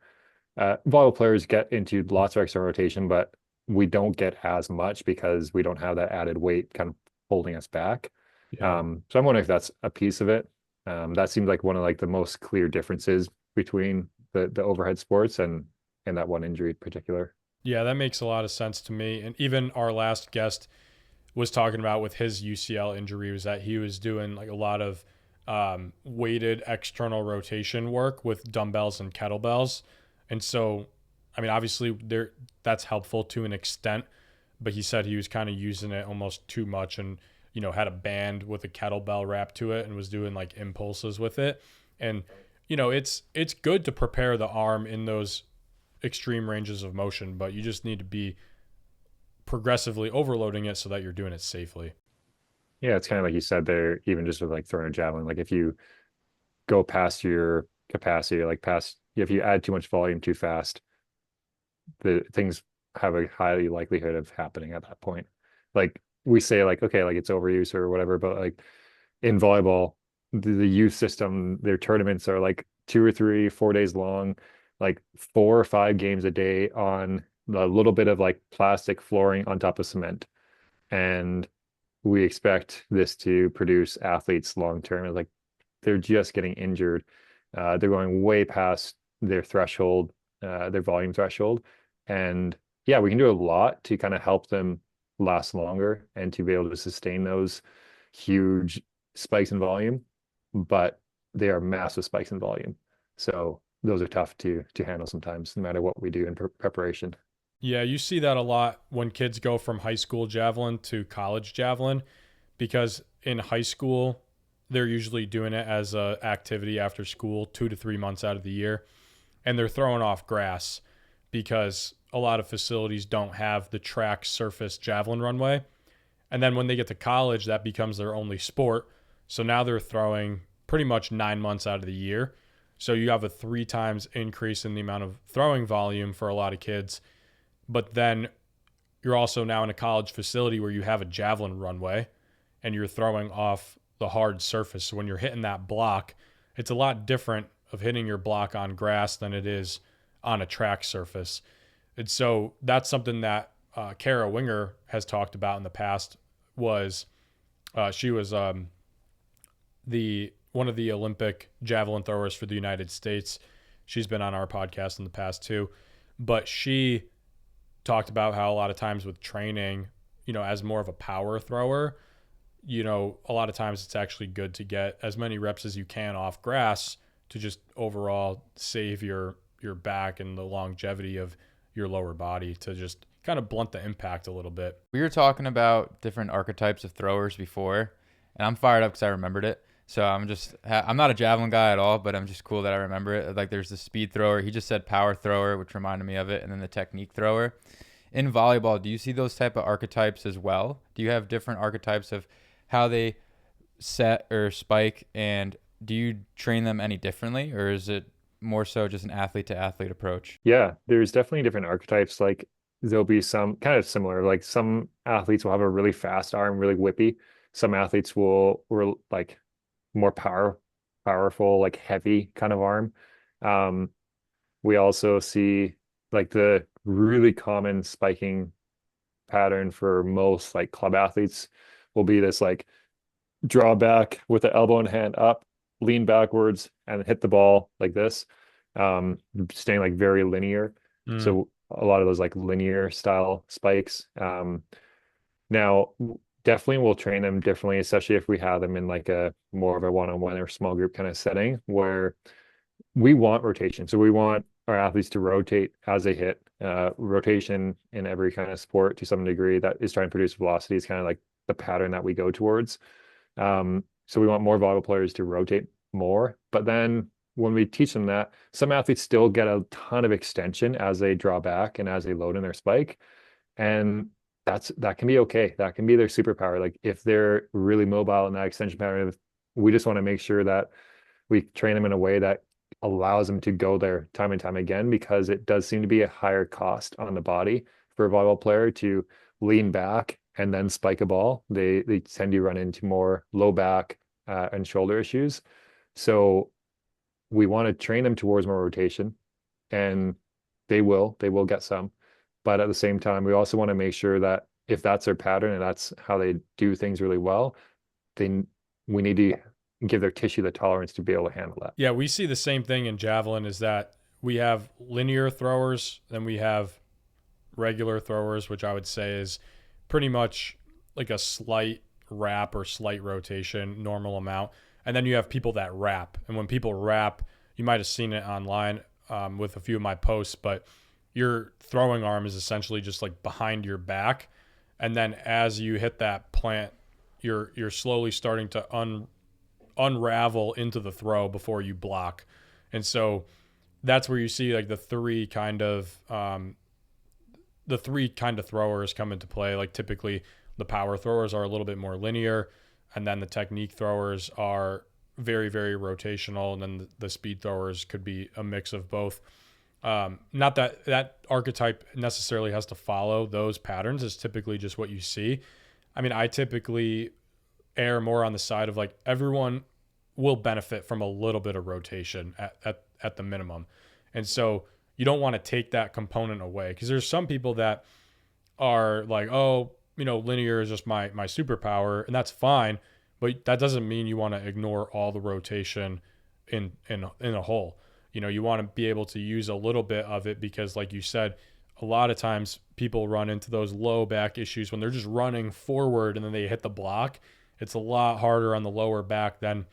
Volleyball players get into lots of extra rotation, but we don't get as much because we don't have that added weight kind of holding us back. Yeah. So I'm wondering if that's a piece of it. That seems like one of like the most clear differences between the overhead sports and that one injury in particular. Yeah, that makes a lot of sense to me. And even our last guest was talking about with his UCL injury was that he was doing like a lot of weighted external rotation work with dumbbells and kettlebells. And so, I mean, obviously that's helpful to an extent, but he said he was kind of using it almost too much and, had a band with a kettlebell wrapped to it and was doing like impulses with it. And, it's good to prepare the arm in those extreme ranges of motion, but you just need to be progressively overloading it so that you're doing it safely. Yeah, it's kind of like you said there, even just with like throwing a javelin, like if you go past your capacity, like past, if you add too much volume too fast, the things have a highly likelihood of happening at that point. Like we say like, okay, like it's overuse or whatever, but like in volleyball, the youth system, their tournaments are like 2 or 3, 4 days long, like 4 or 5 games a day on a little bit of like plastic flooring on top of cement. And we expect this to produce athletes long term. Like they're just getting injured. They're going way past their threshold, their volume threshold. And yeah, we can do a lot to kind of help them last longer and to be able to sustain those huge spikes in volume, but they are massive spikes in volume. So those are tough to handle sometimes, no matter what we do in preparation. Yeah, you see that a lot when kids go from high school javelin to college javelin, because in high school, they're usually doing it as a activity after school 2 to 3 months out of the year, and they're throwing off grass because a lot of facilities don't have the track surface javelin runway. And then when they get to college, that becomes their only sport. So now they're throwing pretty much 9 months out of the year. So you have a 3 times increase in the amount of throwing volume for a lot of kids. But then you're also now in a college facility where you have a javelin runway and you're throwing off the hard surface. So when you're hitting that block, it's a lot different of hitting your block on grass than it is on a track surface. And so that's something that Kara Winger has talked about in the past. Was she was the one of the Olympic javelin throwers for the United States. She's been on our podcast in the past too, but she talked about how a lot of times with training, as more of a power thrower, a lot of times it's actually good to get as many reps as you can off grass to just overall save your back and the longevity of your lower body, to just kind of blunt the impact a little bit. We were talking about different archetypes of throwers before, and I'm fired up because I remembered it. So I'm not a javelin guy at all, but I'm just cool that I remember it. Like there's the speed thrower. He just said power thrower, which reminded me of it, and then the technique thrower. In volleyball, do you see those type of archetypes as well? Do you have different archetypes of how they set or spike, and do you train them any differently, or is it more so just an athlete to athlete approach? Yeah, there's definitely different archetypes. Like there'll be some kind of similar, like some athletes will have a really fast arm, really whippy. Some athletes will like more powerful, like heavy kind of arm. We also see like the really common spiking pattern for most like club athletes will be this like draw back with the elbow and hand up, lean backwards, and hit the ball like this, staying like very linear. So a lot of those like linear style spikes. Now definitely we'll train them differently, especially if we have them in like a more of a one-on-one or small group kind of setting where we want rotation. So we want our athletes to rotate as they hit. Rotation in every kind of sport to some degree that is trying to produce velocity is kind of like the pattern that we go towards. So we want more volleyball players to rotate more. But then when we teach them that, some athletes still get a ton of extension as they draw back and as they load in their spike. And that can be okay. That can be their superpower. Like if they're really mobile in that extension pattern, we just want to make sure that we train them in a way that allows them to go there time and time again, because it does seem to be a higher cost on the body for a volleyball player to lean back and then spike a ball. They tend to run into more low back and shoulder issues. So we want to train them towards more rotation, and they will get some. But at the same time, we also want to make sure that if that's their pattern and that's how they do things really well, we need to give their tissue the tolerance to be able to handle that. Yeah, we see the same thing in javelin, is that we have linear throwers, then we have regular throwers, which I would say is pretty much like a slight wrap or slight rotation, normal amount. And then you have people that wrap. And when people wrap, you might have seen it online with a few of my posts, but your throwing arm is essentially just like behind your back. and then as you hit that plant, you're slowly starting to unravel into the throw before you block. And so that's where you see like the three kind of throwers come into play. Like typically the power throwers are a little bit more linear, and then the technique throwers are very, very rotational, and then the speed throwers could be a mix of both. Not that that archetype necessarily has to follow those patterns. It's typically just what you see. I mean, I typically err more on the side of like everyone will benefit from a little bit of rotation at the minimum. And so you don't want to take that component away, because there's some people that are like, oh, linear is just my superpower, and that's fine, but that doesn't mean you want to ignore all the rotation in a whole. You want to be able to use a little bit of it, because like you said, a lot of times people run into those low back issues when they're just running forward and then they hit the block. It's a lot harder on the lower back than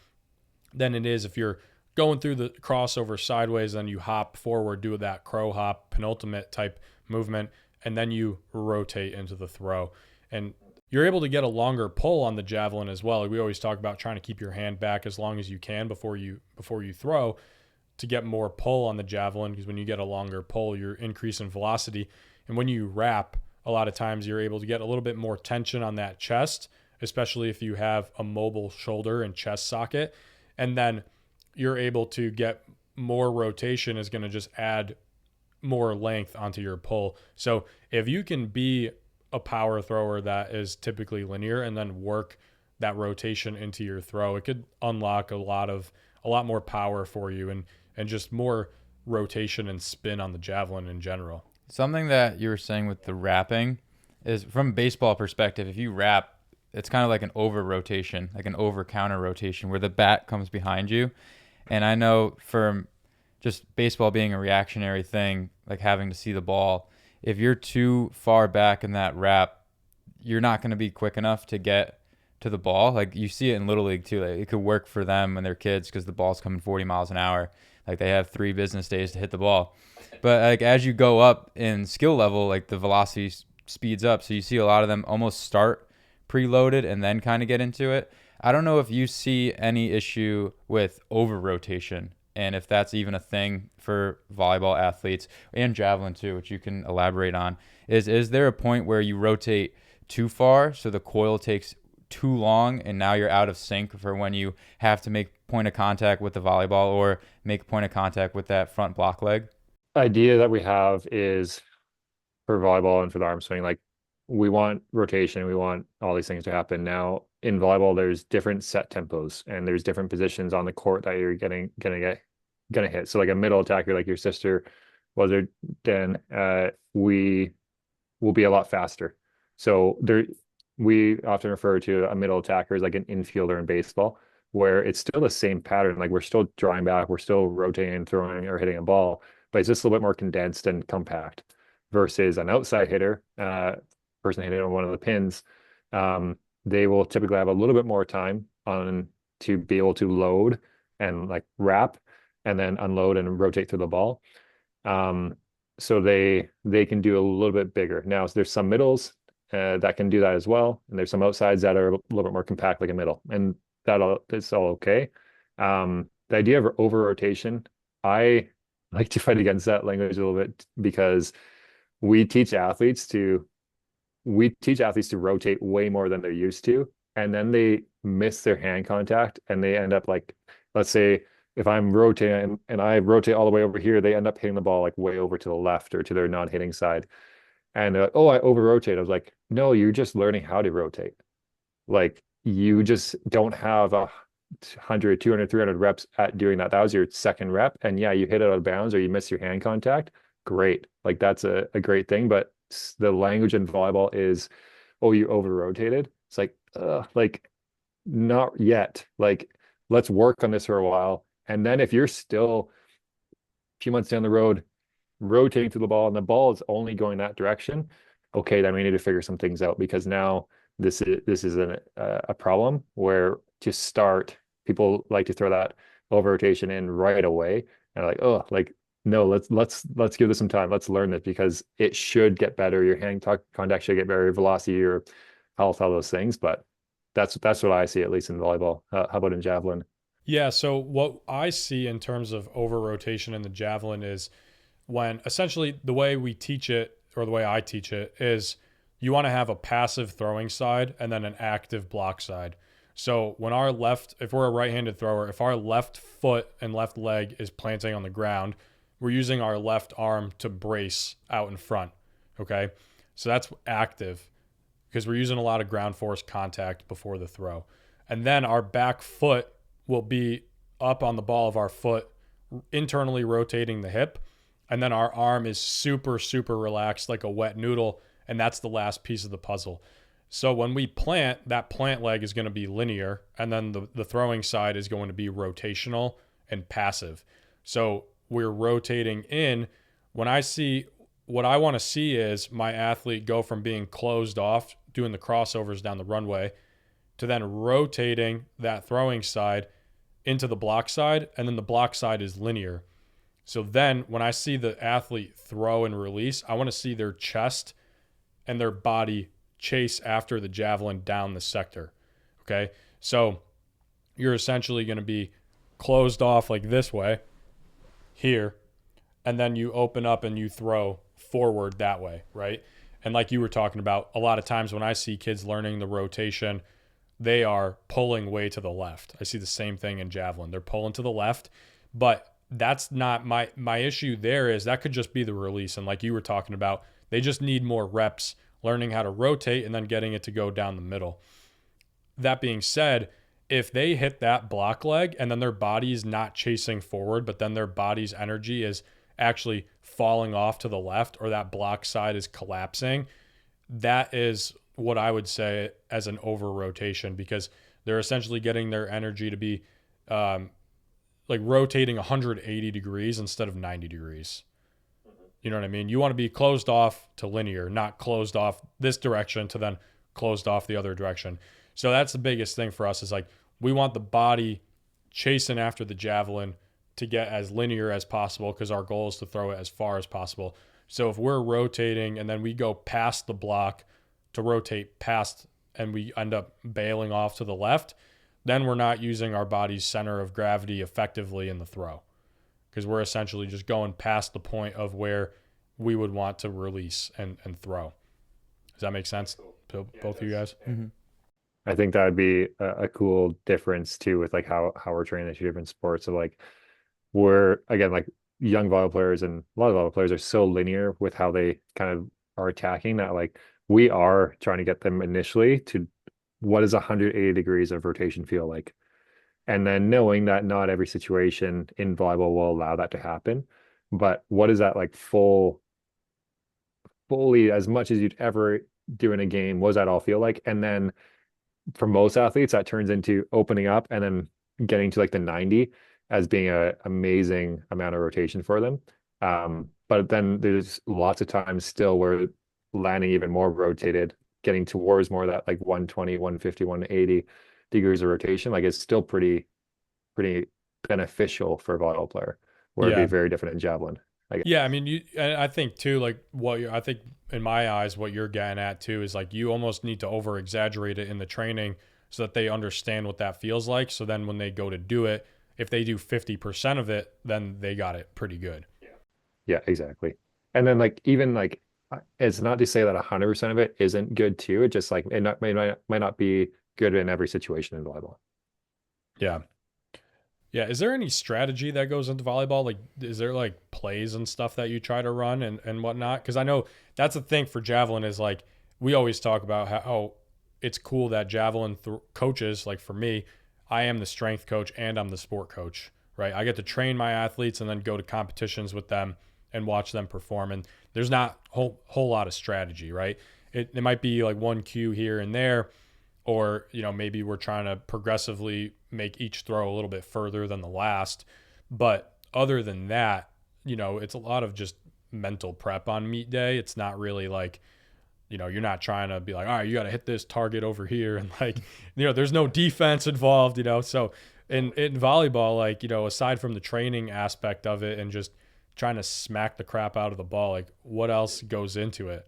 it is if you're going through the crossover sideways, then you hop forward, do that crow hop, penultimate type movement, and then you rotate into the throw. And you're able to get a longer pull on the javelin as well. We always talk about trying to keep your hand back as long as you can before you throw, to get more pull on the javelin, because when you get a longer pull, you're increasing velocity. And when you wrap, a lot of times you're able to get a little bit more tension on that chest, especially if you have a mobile shoulder and chest socket. And then you're able to get more rotation, is going to just add more length onto your pull. So if you can be a power thrower that is typically linear and then work that rotation into your throw, it could unlock a lot more power for you, and just more rotation and spin on the javelin in general. Something that you were saying with the wrapping is, from a baseball perspective, if you wrap, it's kind of like an over rotation, like an over counter rotation, where the bat comes behind you. And I know from just baseball being a reactionary thing, like having to see the ball, if you're too far back in that wrap, you're not going to be quick enough to get to the ball. Like you see it in Little League too. Like it could work for them when they're kids because the ball's coming 40 miles an hour. Like they have 3 business days to hit the ball. But like as you go up in skill level, like the velocity speeds up. So you see a lot of them almost start preloaded and then kind of get into it. I don't know if you see any issue with over rotation, and if that's even a thing for volleyball athletes and javelin too, which you can elaborate on. Is there a point where you rotate too far so the coil takes too long and now you're out of sync for when you have to make point of contact with the volleyball or make point of contact with that front block leg? Idea that we have is for volleyball and for the arm swing, like we want rotation, we want all these things to happen. Now in volleyball, there's different set tempos and there's different positions on the court that you're gonna hit. So like a middle attacker, like your sister was there, then we will be a lot faster. So there, we often refer to a middle attacker as like an infielder in baseball, where it's still the same pattern. Like we're still drawing back, we're still rotating, throwing, or hitting a ball, but it's just a little bit more condensed and compact. Versus an outside hitter, person hitting on one of the pins, they will typically have a little bit more time on to be able to load and like wrap and then unload and rotate through the ball. So they can do a little bit bigger. Now, so there's some middles that can do that as well, and there's some outsides that are a little bit more compact, like a middle, and it's all okay. The idea of over rotation, I like to fight against that language a little bit, because we teach athletes to rotate way more than they're used to, and then they miss their hand contact and they end up like, let's say if I'm rotating and I rotate all the way over here, they end up hitting the ball like way over to the left or to their non-hitting side. And oh, I over rotate. I was like, no, you're just learning how to rotate. Like you just don't have 100, 200, 300 reps at doing that. That was your second rep. And yeah, you hit it out of bounds or you miss your hand contact. Great. Like that's a great thing. But the language in volleyball is, oh, you over rotated. It's like not yet. Like let's work on this for a while. And then if you're still a few months down the road rotating to the ball and the ball is only going that direction, okay, then we need to figure some things out, because now this is a problem where to start, people like to throw that over rotation in right away. And like, oh, like no, let's give this some time. Let's learn this because it should get better. Your contact should get better, velocity, your health, all those things. But that's what I see, at least in volleyball. How about in javelin? Yeah, so what I see in terms of over rotation in the javelin is when essentially the way we teach it, or the way I teach it, is you want to have a passive throwing side and then an active block side. So when our left, if we're a right-handed thrower, if our left foot and left leg is planting on the ground, we're using our left arm to brace out in front. Okay. So that's active because we're using a lot of ground force contact before the throw. And then our back foot will be up on the ball of our foot, internally rotating the hip. And then our arm is super, super relaxed like a wet noodle. And that's the last piece of the puzzle. So when we plant, that plant leg is going to be linear. And then the throwing side is going to be rotational and passive. So we're rotating in. When I see, what I want to see is my athlete go from being closed off, doing the crossovers down the runway, to then rotating that throwing side into the block side. And then the block side is linear. So then when I see the athlete throw and release, I want to see their chest and their body chase after the javelin down the sector. Okay. So you're essentially going to be closed off like this way here, and then you open up and you throw forward that way, right? And like you were talking about, a lot of times when I see kids learning the rotation, they are pulling way to the left. I see the same thing in javelin. They're pulling to the left, but that's not my issue. There is that could just be the release. And like you were talking about, they just need more reps learning how to rotate and then getting it to go down the middle. That being said, if they hit that block leg and then their body is not chasing forward, but then their body's energy is actually falling off to the left, or that block side is collapsing, that is what I would say as an over rotation, because they're essentially getting their energy to be like rotating 180 degrees instead of 90 degrees. You know what I mean? You want to be closed off to linear, not closed off this direction to then closed off the other direction. So that's the biggest thing for us, is like, we want the body chasing after the javelin to get as linear as possible, because our goal is to throw it as far as possible. So if we're rotating and then we go past the block to rotate past and we end up bailing off to the left, then we're not using our body's center of gravity effectively in the throw, because we're essentially just going past the point of where we would want to release and throw. Does that make sense? Both of you guys? Mm-hmm. I think that would be a cool difference too, with like how we're training the two different sports. So like, we're again, like, young volleyball players and a lot of volleyball players are so linear with how they kind of are attacking, that like we are trying to get them initially to what does 180 degrees of rotation feel like, and then knowing that not every situation in volleyball will allow that to happen, but what is that like fully as much as you'd ever do in a game, what does that all feel like? And then for most athletes, that turns into opening up and then getting to like the 90 as being an amazing amount of rotation for them. But then there's lots of times still where landing even more rotated, getting towards more of that like 120, 150, 180 degrees of rotation, like it's still pretty beneficial for a volleyball player, where it'd be very different in javelin. Yeah, I mean, and I think too, like I think in my eyes, what you're getting at too is like, you almost need to over exaggerate it in the training so that they understand what that feels like. So then when they go to do it, if they do 50% of it, then they got it pretty good. Yeah, exactly. And then like, even like, it's not to say that 100% of it isn't good too. It just like, might not be good in every situation in volleyball. Yeah. Yeah. Is there any strategy that goes into volleyball? Like, is there like plays and stuff that you try to run and whatnot? Because I know that's the thing for javelin, is like, we always talk about how it's cool that javelin coaches, like for me, I am the strength coach and I'm the sport coach, right? I get to train my athletes and then go to competitions with them and watch them perform. And there's not a whole lot of strategy, right? It might be like one cue here and there, or, you know, maybe we're trying to progressively make each throw a little bit further than the last. But other than that, you know, it's a lot of just mental prep on meet day. It's not really like, you know, you're not trying to be like, all right, you got to hit this target over here. And like, you know, there's no defense involved, you know? So in volleyball, like, you know, aside from the training aspect of it and just trying to smack the crap out of the ball. Like, what else goes into it?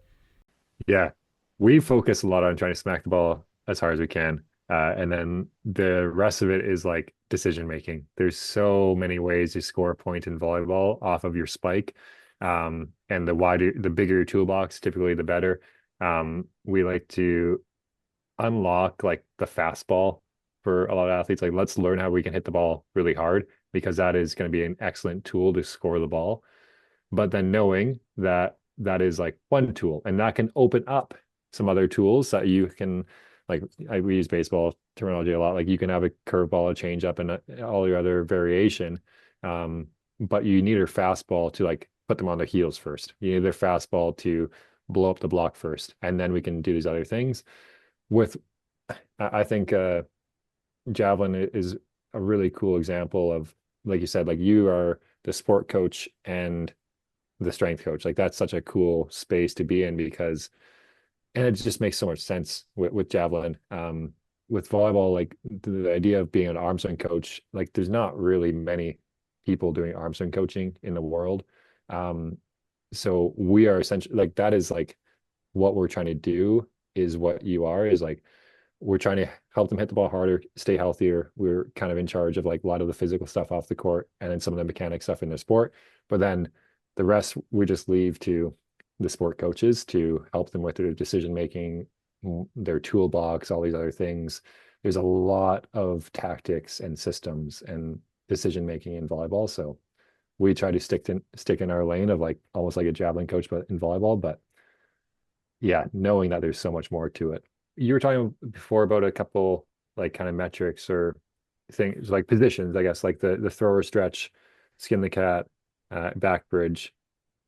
Yeah, we focus a lot on trying to smack the ball as hard as we can. And then the rest of it is like decision making. There's so many ways to score a point in volleyball off of your spike. And the bigger your toolbox, typically the better. We like to unlock like the fastball for a lot of athletes. Like, let's learn how we can hit the ball really hard because that is going to be an excellent tool to score the ball. But then knowing that that is like one tool and that can open up some other tools that you can, like, we use baseball terminology a lot. Like, you can have a curveball, a changeup, and all your other variation. But you need your fastball to like put them on their heels first. You need their fastball to blow up the block first, and then we can do these other things. With, I think Javelin is a really cool example of, like you said, like you are the sport coach and the strength coach. Like, that's such a cool space to be in because, and it just makes so much sense with Javelin. With volleyball, like the idea of being an arm swing coach, like there's not really many people doing arm swing coaching in the world. So we are essentially like, that is like what we're trying to do is what you are, is like, we're trying to help them hit the ball harder, stay healthier. We're kind of in charge of like a lot of the physical stuff off the court and then some of the mechanic stuff in the sport. But then the rest we just leave to the sport coaches to help them with their decision making, their toolbox, all these other things. There's a lot of tactics and systems and decision making in volleyball. So we try to stick in our lane of like almost like a javelin coach, but in volleyball. But yeah, knowing that there's so much more to it. You were talking before about a couple like kind of metrics or things like positions, I guess, like the thrower stretch, skin the cat, back bridge.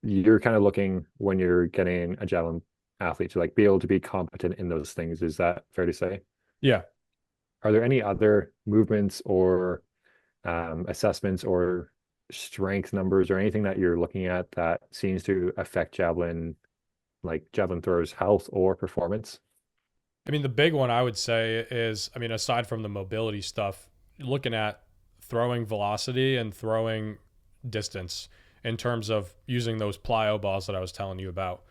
You're kind of looking when you're getting a javelin athlete to like be able to be competent in those things. Is that fair to say? Yeah. Are there any other movements or assessments or strength numbers or anything that you're looking at that seems to affect javelin, like javelin throwers' health or performance? I mean, the big one I would say is, I mean, aside from the mobility stuff, looking at throwing velocity and throwing distance in terms of using those plyo balls that I was telling you about.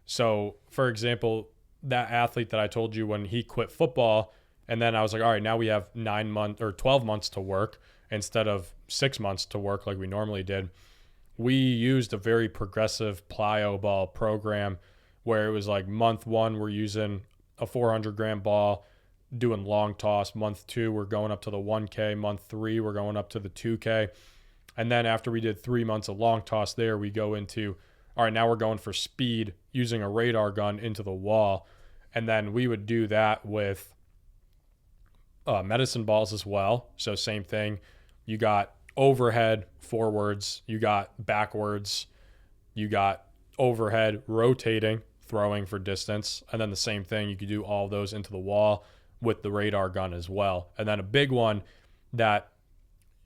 So, for example, that athlete that I told you when he quit football, and then I was like, all right, now we have 9 months or 12 months to work instead of 6 months to work like we normally did. We used a very progressive plyo ball program where it was like month one, we're using a 400-gram ball, doing long toss. Month two, we're going up to the 1K. Month three, we're going up to the 2K. And then after we did 3 months of long toss there, we go into, all right, now we're going for speed using a radar gun into the wall. And then we would do that with medicine balls as well. So same thing. You got overhead forwards, you got backwards, you got overhead rotating, throwing for distance. And then the same thing, you could do all those into the wall with the radar gun as well. And then a big one that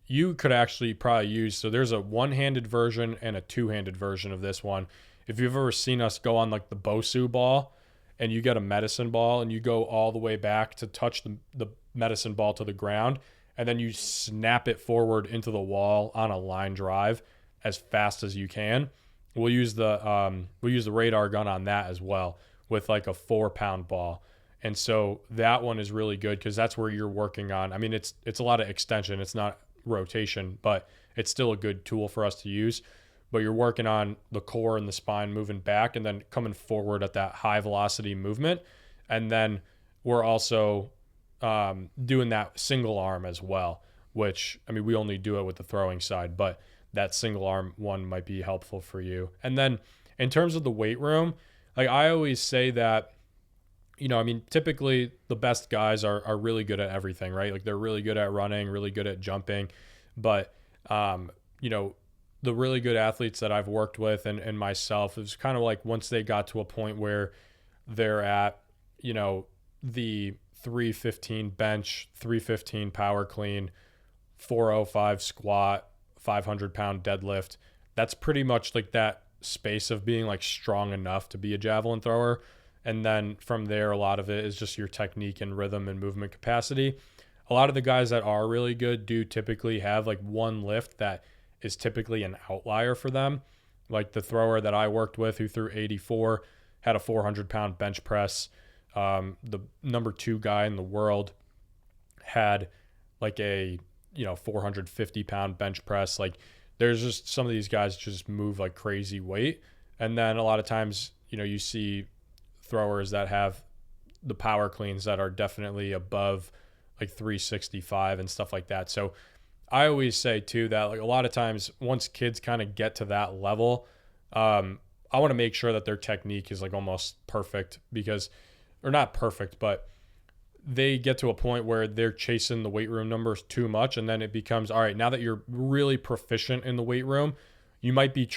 you could actually probably use. So there's a one-handed version and a two-handed version of this one. If you've ever seen us go on like the Bosu ball and you get a medicine ball and you go all the way back to touch the medicine ball to the ground, and then you snap it forward into the wall on a line drive as fast as you can. We'll use the radar gun on that as well with like a 4-pound ball. And so that one is really good because that's where you're working on. I mean, it's a lot of extension. It's not rotation, but it's still a good tool for us to use. But you're working on the core and the spine moving back and then coming forward at that high velocity movement. And then we're also doing that single arm as well, which, I mean, we only do it with the throwing side, but that single arm one might be helpful for you. And then in terms of the weight room, like I always say that, you know, I mean, typically the best guys are really good at everything, right? Like they're really good at running, really good at jumping. But, you know, the really good athletes that I've worked with and myself, is kind of like once they got to a point where they're at, you know, the 315 bench, 315 power clean, 405 squat, 500-pound deadlift. That's pretty much like that space of being like strong enough to be a javelin thrower. And then from there, a lot of it is just your technique and rhythm and movement capacity. A lot of the guys that are really good do typically have like one lift that is typically an outlier for them. Like the thrower that I worked with who threw 84 had a 400-pound bench press. The number 2 guy in the world had like a 450-pound bench press. Like there's just some of these guys just move like crazy weight. And then a lot of times, you see throwers that have the power cleans that are definitely above like 365 and stuff like that. So I always say too that like a lot of times once kids kind of get to that level, I want to make sure that their technique is like almost perfect or not perfect, but they get to a point where they're chasing the weight room numbers too much. And then it becomes, all right, now that you're really proficient in the weight room, you might be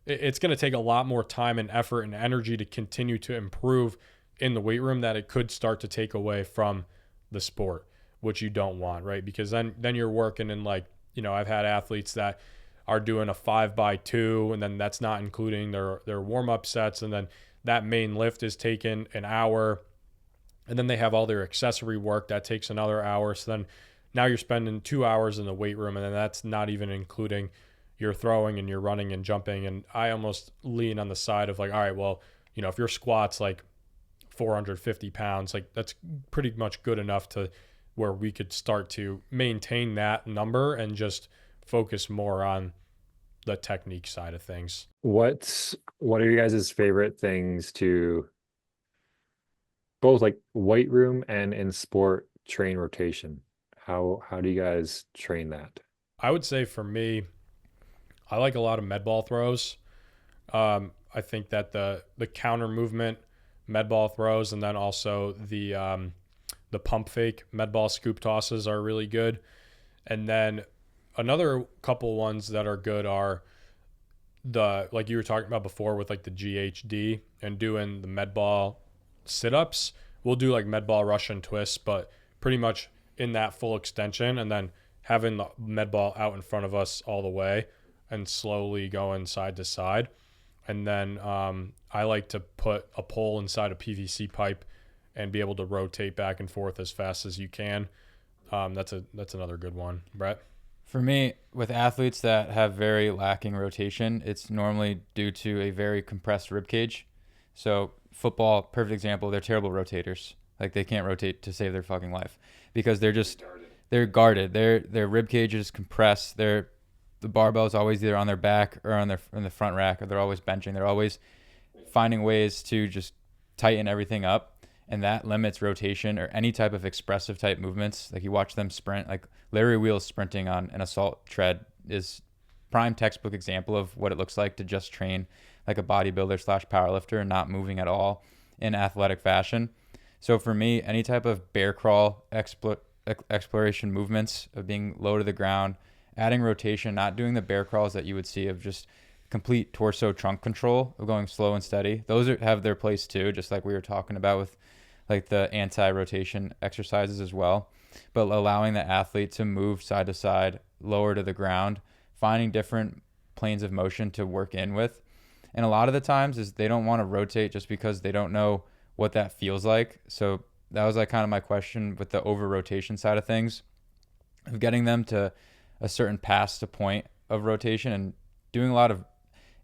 it's going to take a lot more time and effort and energy to continue to improve in the weight room that it could start to take away from the sport, which you don't want, right? Because then you're working in like, I've had athletes that are doing a 5x2 and then that's not including their warm-up sets. And then that main lift is taking an hour and then they have all their accessory work that takes another hour. So then now you're spending 2 hours in the weight room and then that's not even including your throwing and your running and jumping. And I almost lean on the side of like, all right, well, if your squat's like 450 pounds, like that's pretty much good enough to where we could start to maintain that number and just focus more on the technique side of things. What are you guys' favorite things to both like weight room and in sport train rotation? How do you guys train that? I would say for me, I like a lot of med ball throws. I think that the counter movement med ball throws and then also the pump fake med ball scoop tosses are really good. And then another couple ones that are good are like you were talking about before with like the GHD and doing the med ball sit-ups. We'll do like med ball Russian twists, but pretty much in that full extension and then having the med ball out in front of us all the way and slowly going side to side. And then I like to put a pole inside a PVC pipe and be able to rotate back and forth as fast as you can. That's another good one. Brett? For me, with athletes that have very lacking rotation, it's normally due to a very compressed rib cage. So football, perfect example, they're terrible rotators. Like they can't rotate to save their fucking life because they're guarded. Their rib cage is compressed. The barbell is always either on their back or in the front rack, or they're always benching. They're always finding ways to just tighten everything up, and that limits rotation or any type of expressive type movements. Like you watch them sprint, like Larry Wheels sprinting on an assault tread is prime textbook example of what it looks like to just train like a bodybuilder / powerlifter and not moving at all in athletic fashion. So for me, any type of bear crawl exploration movements of being low to the ground, adding rotation, not doing the bear crawls that you would see of just complete torso trunk control of going slow and steady. Those have their place too, just like we were talking about with like the anti-rotation exercises as well. But allowing the athlete to move side to side, lower to the ground, finding different planes of motion to work in with. And a lot of the times is they don't want to rotate just because they don't know what that feels like. So that was like kind of my question with the over rotation side of things, of getting them to a certain pass to point of rotation and doing a lot of,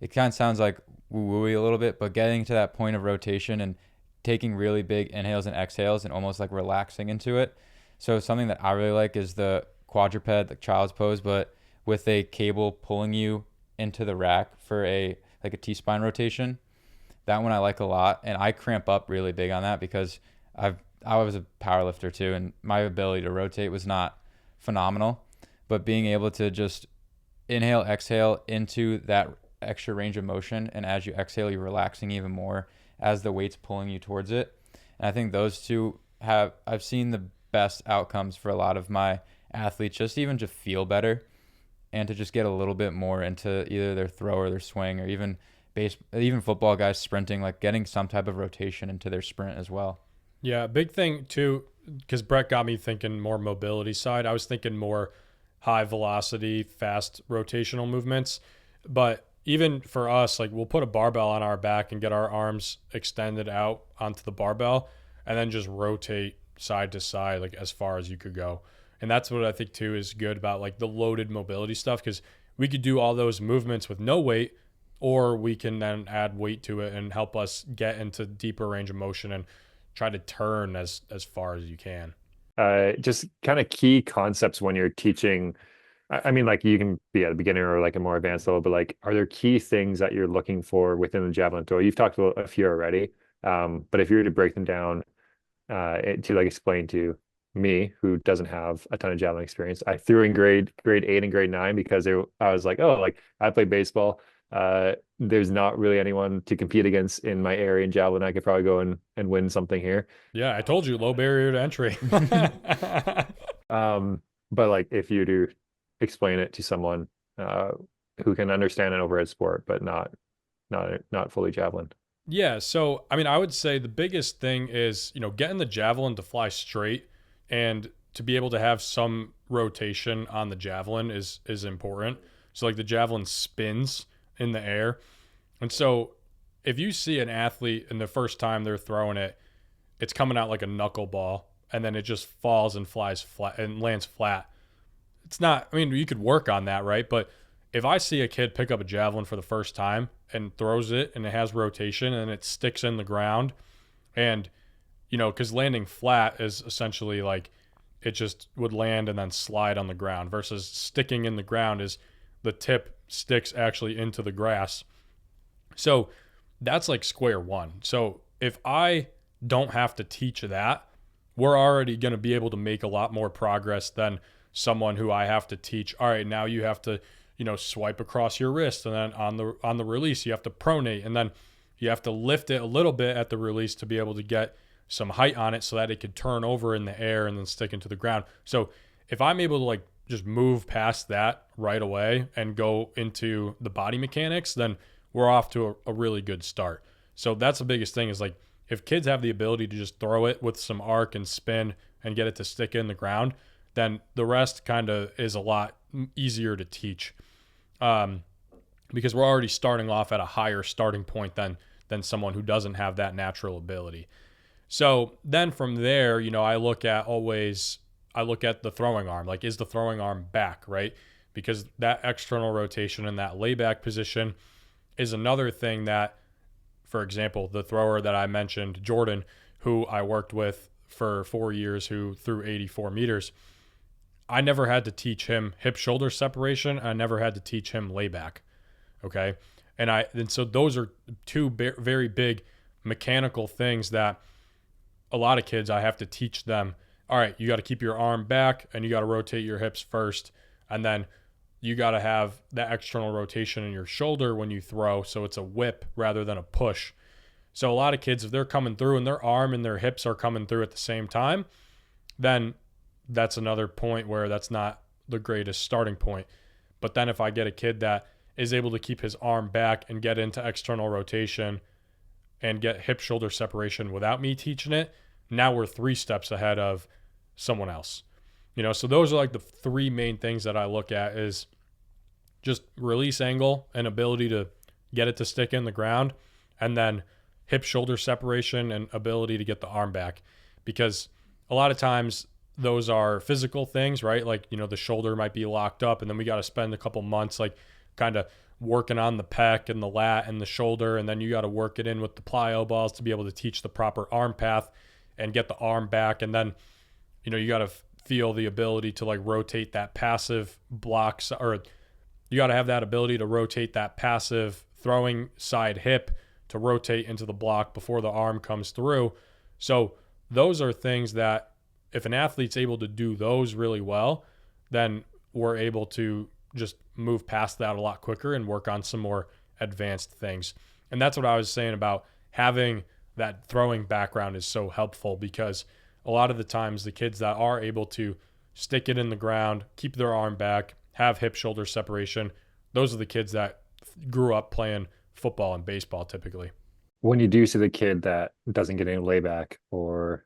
it kind of sounds like woo-wooey a little bit, but getting to that point of rotation and taking really big inhales and exhales and almost like relaxing into it. So something that I really like is the quadruped, like child's pose, but with a cable pulling you into the rack for a T-spine rotation. That one I like a lot, and I cramp up really big on that because I was a power lifter too, and my ability to rotate was not phenomenal. But being able to just inhale, exhale into that extra range of motion, and as you exhale, you're relaxing even more as the weight's pulling you towards it. And I think those two I've seen the best outcomes for a lot of my athletes, just even to feel better and to just get a little bit more into either their throw or their swing, or even football guys sprinting, like getting some type of rotation into their sprint as well. Yeah, big thing too, because Brett got me thinking more mobility side. I was thinking more high velocity, fast rotational movements. But even for us, like we'll put a barbell on our back and get our arms extended out onto the barbell and then just rotate side to side, like as far as you could go. And that's what I think too is good about like the loaded mobility stuff, because we could do all those movements with no weight, or we can then add weight to it and help us get into deeper range of motion and try to turn as far as you can. Just kind of key concepts when you're teaching. I mean, like you can be at a beginner or like a more advanced level, but like, are there key things that you're looking for within the javelin throw? You've talked about a few already, but if you were to break them down, to like explain to me who doesn't have a ton of javelin experience, I threw in grade 8 and grade 9 because I was like, oh, like I play baseball. There's not really anyone to compete against in my area in javelin. I could probably go and win something here. Yeah, I told you, low barrier to entry. But like if you do explain it to someone who can understand an overhead sport, but not fully javelin. Yeah, so I mean, I would say the biggest thing is, getting the javelin to fly straight and to be able to have some rotation on the javelin is important. So like the javelin spins in the air. And so if you see an athlete and the first time they're throwing it, it's coming out like a knuckleball and then it just falls and flies flat and lands flat. It's not, I mean, you could work on that, right? But if I see a kid pick up a javelin for the first time and throws it and it has rotation and it sticks in the ground and, because landing flat is essentially like it just would land and then slide on the ground versus sticking in the ground is the tip sticks actually into the grass. So that's like square one. So if I don't have to teach that, we're already going to be able to make a lot more progress than someone who I have to teach. All right, now you have to, swipe across your wrist, and then on the release you have to pronate, and then you have to lift it a little bit at the release to be able to get some height on it so that it could turn over in the air and then stick into the ground. So if I'm able to like just move past that right away and go into the body mechanics, then we're off to a really good start. So that's the biggest thing is like if kids have the ability to just throw it with some arc and spin and get it to stick in the ground, then the rest kind of is a lot easier to teach, because we're already starting off at a higher starting point than someone who doesn't have that natural ability. So then from there, I look at the throwing arm. Like, is the throwing arm back, right? Because that external rotation and that layback position is another thing that, for example, the thrower that I mentioned, Jordan, who I worked with for 4 years, who threw 84 meters, I never had to teach him hip shoulder separation. I never had to teach him layback. Okay. And so those are two very big mechanical things that a lot of kids, I have to teach them. All right, you got to keep your arm back and you got to rotate your hips first. And then you got to have that external rotation in your shoulder when you throw. So it's a whip rather than a push. So a lot of kids, if they're coming through and their arm and their hips are coming through at the same time, then that's another point where that's not the greatest starting point. But then if I get a kid that is able to keep his arm back and get into external rotation and get hip shoulder separation without me teaching it, now we're 3 steps ahead of someone else. So those are like the 3 main things that I look at is just release angle and ability to get it to stick in the ground, and then hip shoulder separation and ability to get the arm back. Because a lot of times those are physical things, right? Like, the shoulder might be locked up and then we got to spend a couple months like kind of working on the pec and the lat and the shoulder, and then you got to work it in with the plyo balls to be able to teach the proper arm path and get the arm back. And then, you got to feel the ability to like rotate that passive blocks, or you got to have that ability to rotate that passive throwing side hip to rotate into the block before the arm comes through. So those are things that if an athlete's able to do those really well, then we're able to just move past that a lot quicker and work on some more advanced things. And that's what I was saying about having that throwing background is so helpful, because a lot of the times the kids that are able to stick it in the ground, keep their arm back, have hip shoulder separation, those are the kids that grew up playing football and baseball typically. When you do see the kid that doesn't get any layback or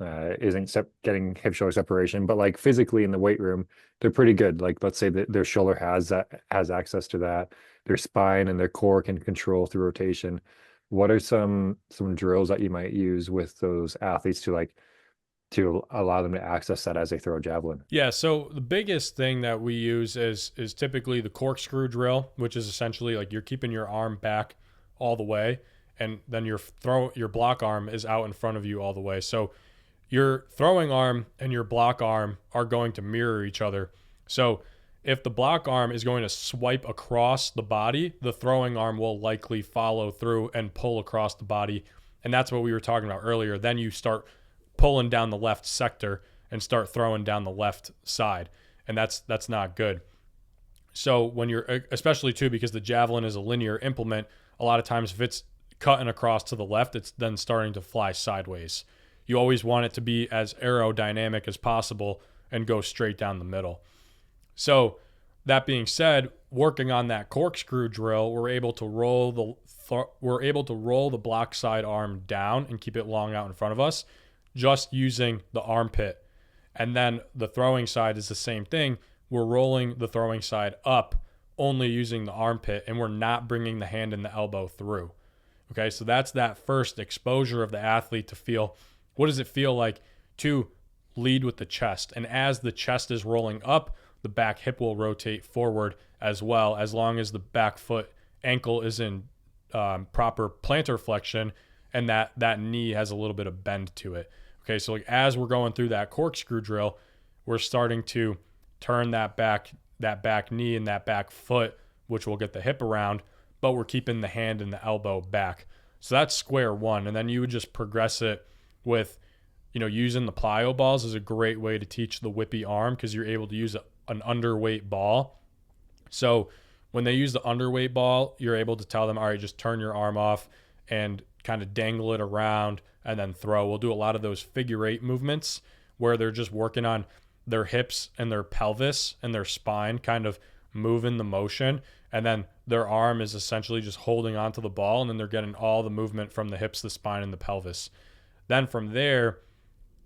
isn't getting hip shoulder separation, but like physically in the weight room, they're pretty good. Like, let's say that their shoulder has access to that, their spine and their core can control through rotation. What are some drills that you might use with those athletes to like to allow them to access that as they throw a javelin? Yeah, so the biggest thing that we use is typically the corkscrew drill, which is essentially like you're keeping your arm back all the way, and then your block arm is out in front of you all the way. So your throwing arm and your block arm are going to mirror each other. So if the block arm is going to swipe across the body, the throwing arm will likely follow through and pull across the body. And that's what we were talking about earlier. Then you start pulling down the left sector and start throwing down the left side. And that's not good. So when you're, especially too, because the javelin is a linear implement, a lot of times if it's cutting across to the left, it's then starting to fly sideways. You always want it to be as aerodynamic as possible and go straight down the middle. So that being said, working on that corkscrew drill, we're able to roll the block side arm down and keep it long out in front of us, just using the armpit. And then the throwing side is the same thing. We're rolling the throwing side up, only using the armpit, and we're not bringing the hand and the elbow through. Okay, so that's that first exposure of the athlete to feel, what does it feel like to lead with the chest? And as the chest is rolling up, the back hip will rotate forward as well, as long as the back foot ankle is in proper plantar flexion and that knee has a little bit of bend to it. Okay, so like as we're going through that corkscrew drill, we're starting to turn that back knee and that back foot, which will get the hip around, but we're keeping the hand and the elbow back. So that's square one. And then you would just progress it with, using the plyo balls is a great way to teach the whippy arm, because you're able to use an underweight ball. So when they use the underweight ball, you're able to tell them, all right, just turn your arm off and kind of dangle it around and then throw. We'll do a lot of those figure eight movements where they're just working on their hips and their pelvis and their spine, kind of moving the motion. And then their arm is essentially just holding onto the ball, and then they're getting all the movement from the hips, the spine, and the pelvis. Then from there,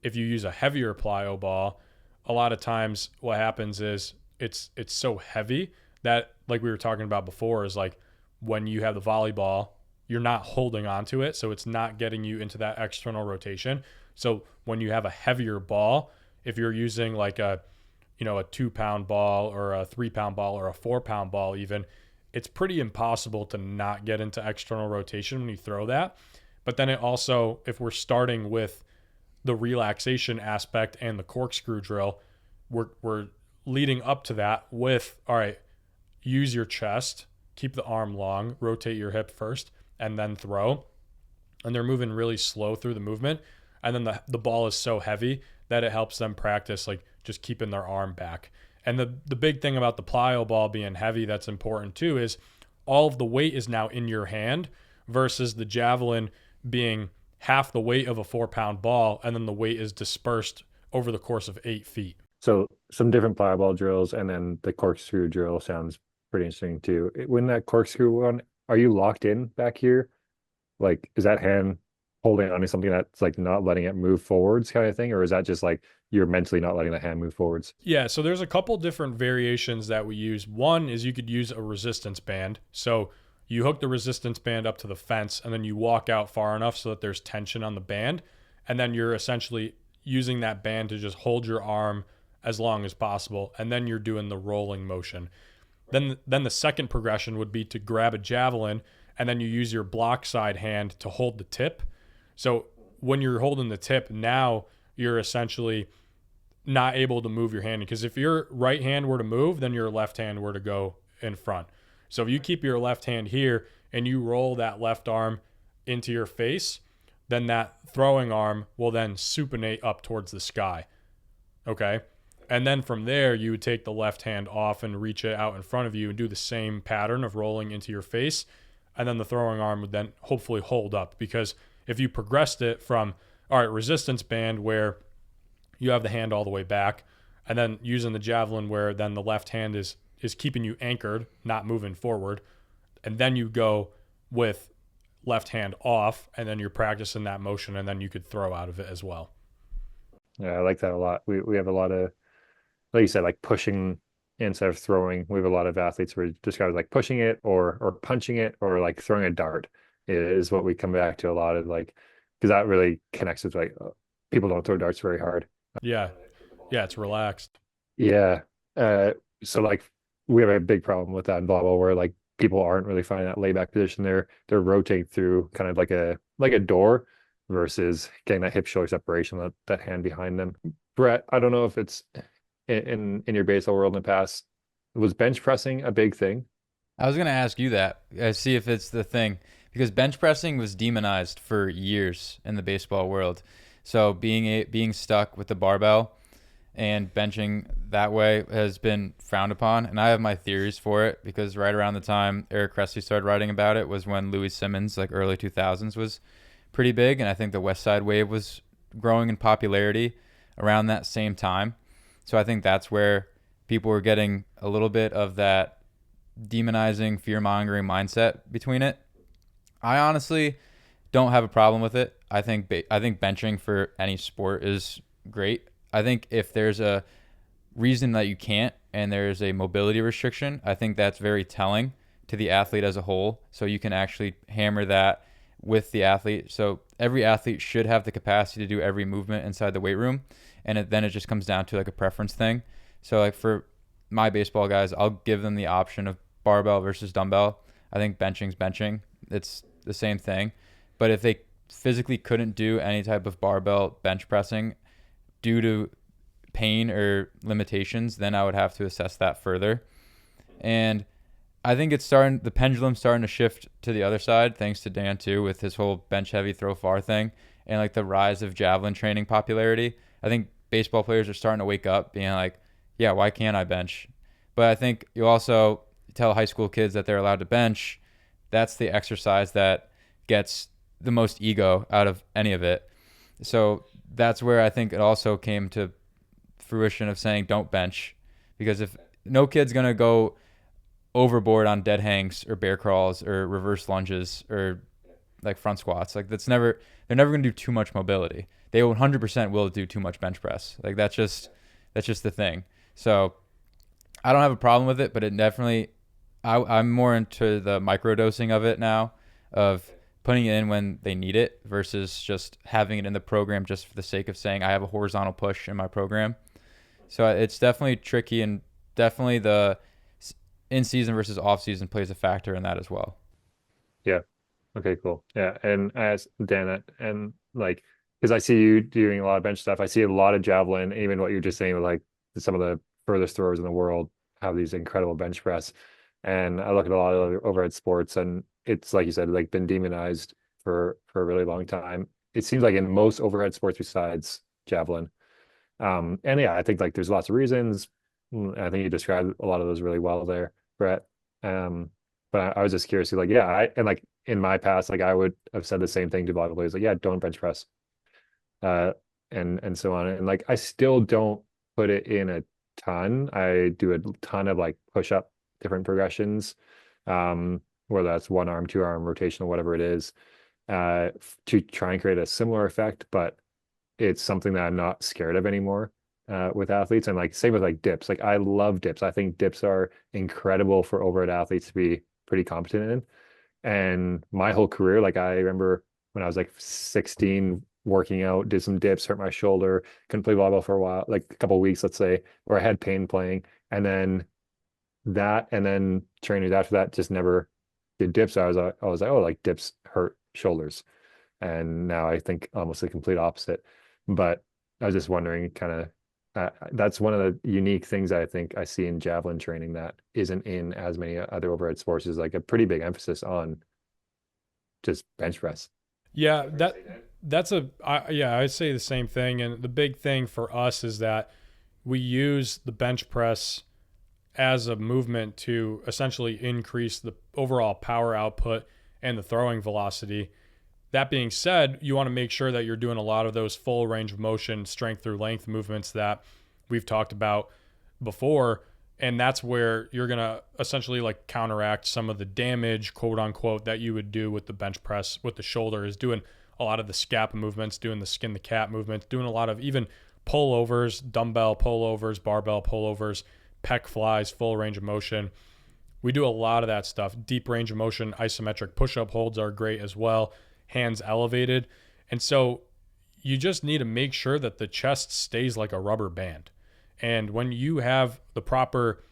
if you use a heavier plyo ball, a lot of times what happens is it's so heavy that, like we were talking about before, is like when you have the volleyball, you're not holding onto it, so it's not getting you into that external rotation. So when you have a heavier ball, if you're using like a 2-pound ball or a 3-pound ball or a 4-pound ball even, it's pretty impossible to not get into external rotation when you throw that. But then it also, if we're starting with the relaxation aspect and the corkscrew drill, we're leading up to that with, all right, use your chest, keep the arm long, rotate your hip first, and then throw. And they're moving really slow through the movement. And then the ball is so heavy that it helps them practice like just keeping their arm back. And the big thing about the plyo ball being heavy that's important too is all of the weight is now in your hand versus the javelin being half the weight of a 4-pound ball, and then the weight is dispersed over the course of 8 feet. So some different plyo ball drills, and then the corkscrew drill sounds pretty interesting too. When that corkscrew one, are you locked in back here? Like, is that hand holding on to something that's like not letting it move forwards kind of thing? Or is that just like you're mentally not letting the hand move forwards? Yeah, so there's a couple different variations that we use. One is you could use a resistance band. So you hook the resistance band up to the fence, and then you walk out far enough so that there's tension on the band. And then you're essentially using that band to just hold your arm as long as possible. And then you're doing the rolling motion. Then the second progression would be to grab a javelin, and then you use your block side hand to hold the tip. So when you're holding the tip, now you're essentially not able to move your hand, because if your right hand were to move, then your left hand were to go in front. So if you keep your left hand here and you roll that left arm into your face, then that throwing arm will then supinate up towards the sky. Okay? And then from there, you would take the left hand off and reach it out in front of you and do the same pattern of rolling into your face. And then the throwing arm would then hopefully hold up, because if you progressed it from, all right, resistance band where you have the hand all the way back, and then using the javelin where then the left hand is keeping you anchored, not moving forward, and then you go with left hand off, and then you're practicing that motion, and then you could throw out of it as well. Yeah, I like that a lot. We have a lot of, like you said, like pushing instead of throwing. We have a lot of athletes who describe like pushing it or punching it, or like throwing a dart is what we come back to a lot of, like, because that really connects with like people don't throw darts very hard. Yeah. Yeah, it's relaxed. Yeah. So like we have a big problem with that in volleyball where like people aren't really finding that layback position. They're rotating through kind of like a door versus getting that hip shoulder separation, that hand behind them. Brett, I don't know if it's in your baseball world in the past, was bench pressing a big thing? I was gonna ask you that. See if it's the thing because bench pressing was demonized for years in the baseball world. So being stuck with the barbell and benching that way has been frowned upon, and I have my theories for it because right around the time Eric Cressey started writing about it was when Louis Simmons, like early 2000s, was pretty big, and I think the West Side Wave was growing in popularity around that same time. So I think that's where people were getting a little bit of that demonizing, fear-mongering mindset between it. I honestly don't have a problem with it. I think benching for any sport is great. I think if there's a reason that you can't and there's a mobility restriction, I think that's very telling to the athlete as a whole. So you can actually hammer that with the athlete. So every athlete should have the capacity to do every movement inside the weight room. And then it just comes down to like a preference thing. So like for my baseball guys, I'll give them the option of barbell versus dumbbell. I think benching's benching. It's the same thing. But if they physically couldn't do any type of barbell bench pressing due to pain or limitations, then I would have to assess that further. And I think the pendulum's starting to shift to the other side, thanks to Dan too, with his whole bench heavy throw far thing and like the rise of javelin training popularity. I think baseball players are starting to wake up being like, yeah, why can't I bench? But I think you also tell high school kids that they're allowed to bench. That's the exercise that gets the most ego out of any of it. So that's where I think it also came to fruition of saying don't bench, because if no kid's going to go overboard on dead hangs or bear crawls or reverse lunges or like front squats, like they're never going to do too much mobility. They 100% will do too much bench press. Like that's just the thing. So I don't have a problem with it, but it definitely, I'm more into the microdosing of it now, of putting it in when they need it versus just having it in the program just for the sake of saying I have a horizontal push in my program. So it's definitely tricky, and definitely the in-season versus off-season plays a factor in that as well. Yeah. Okay, cool. Yeah. And I asked Dan that, and like, because I see you doing a lot of bench stuff. I see a lot of javelin, even what you're just saying with like some of the furthest throwers in the world have these incredible bench press. And I look at a lot of other overhead sports, and it's like you said, like been demonized for a really long time. It seems like in most overhead sports besides javelin. And yeah, I think like there's lots of reasons. I think you described a lot of those really well there, Brett. But I was just curious, like, yeah, and like in my past, like I would have said the same thing to volleyball players, like, yeah, don't bench press, and so on. And like I still don't put it in a ton. I do a ton of like push up different progressions, whether that's one arm, two arm, rotational, whatever it is, to try and create a similar effect. But it's something that I'm not scared of anymore with athletes. And like same with like dips. Like I love dips. I think dips are incredible for overhead athletes to be pretty competent in. And my whole career, like I remember when I was like 16, working out, did some dips, hurt my shoulder, couldn't play volleyball for a while, like a couple of weeks, let's say, where I had pain playing. And then trainers after that just never did dips. I was like, oh, like dips hurt shoulders. And now I think almost the complete opposite. But I was just wondering, kind of, that's one of the unique things I think I see in javelin training that isn't in as many other overhead sports, is like a pretty big emphasis on just bench press. Yeah, I'd say the same thing. And the big thing for us is that we use the bench press as a movement to essentially increase the overall power output and the throwing velocity. That being said, you want to make sure that you're doing a lot of those full range of motion, strength through length movements that we've talked about before. And that's where you're going to essentially like counteract some of the damage, quote unquote, that you would do with the bench press with the shoulder, is doing a lot of the scap movements, doing the skin the cat movements, doing a lot of even pullovers, dumbbell pullovers, barbell pullovers, pec flies, full range of motion. We do a lot of that stuff. Deep range of motion, isometric push-up holds are great as well. Hands elevated. And so you just need to make sure that the chest stays like a rubber band. And when you have the proper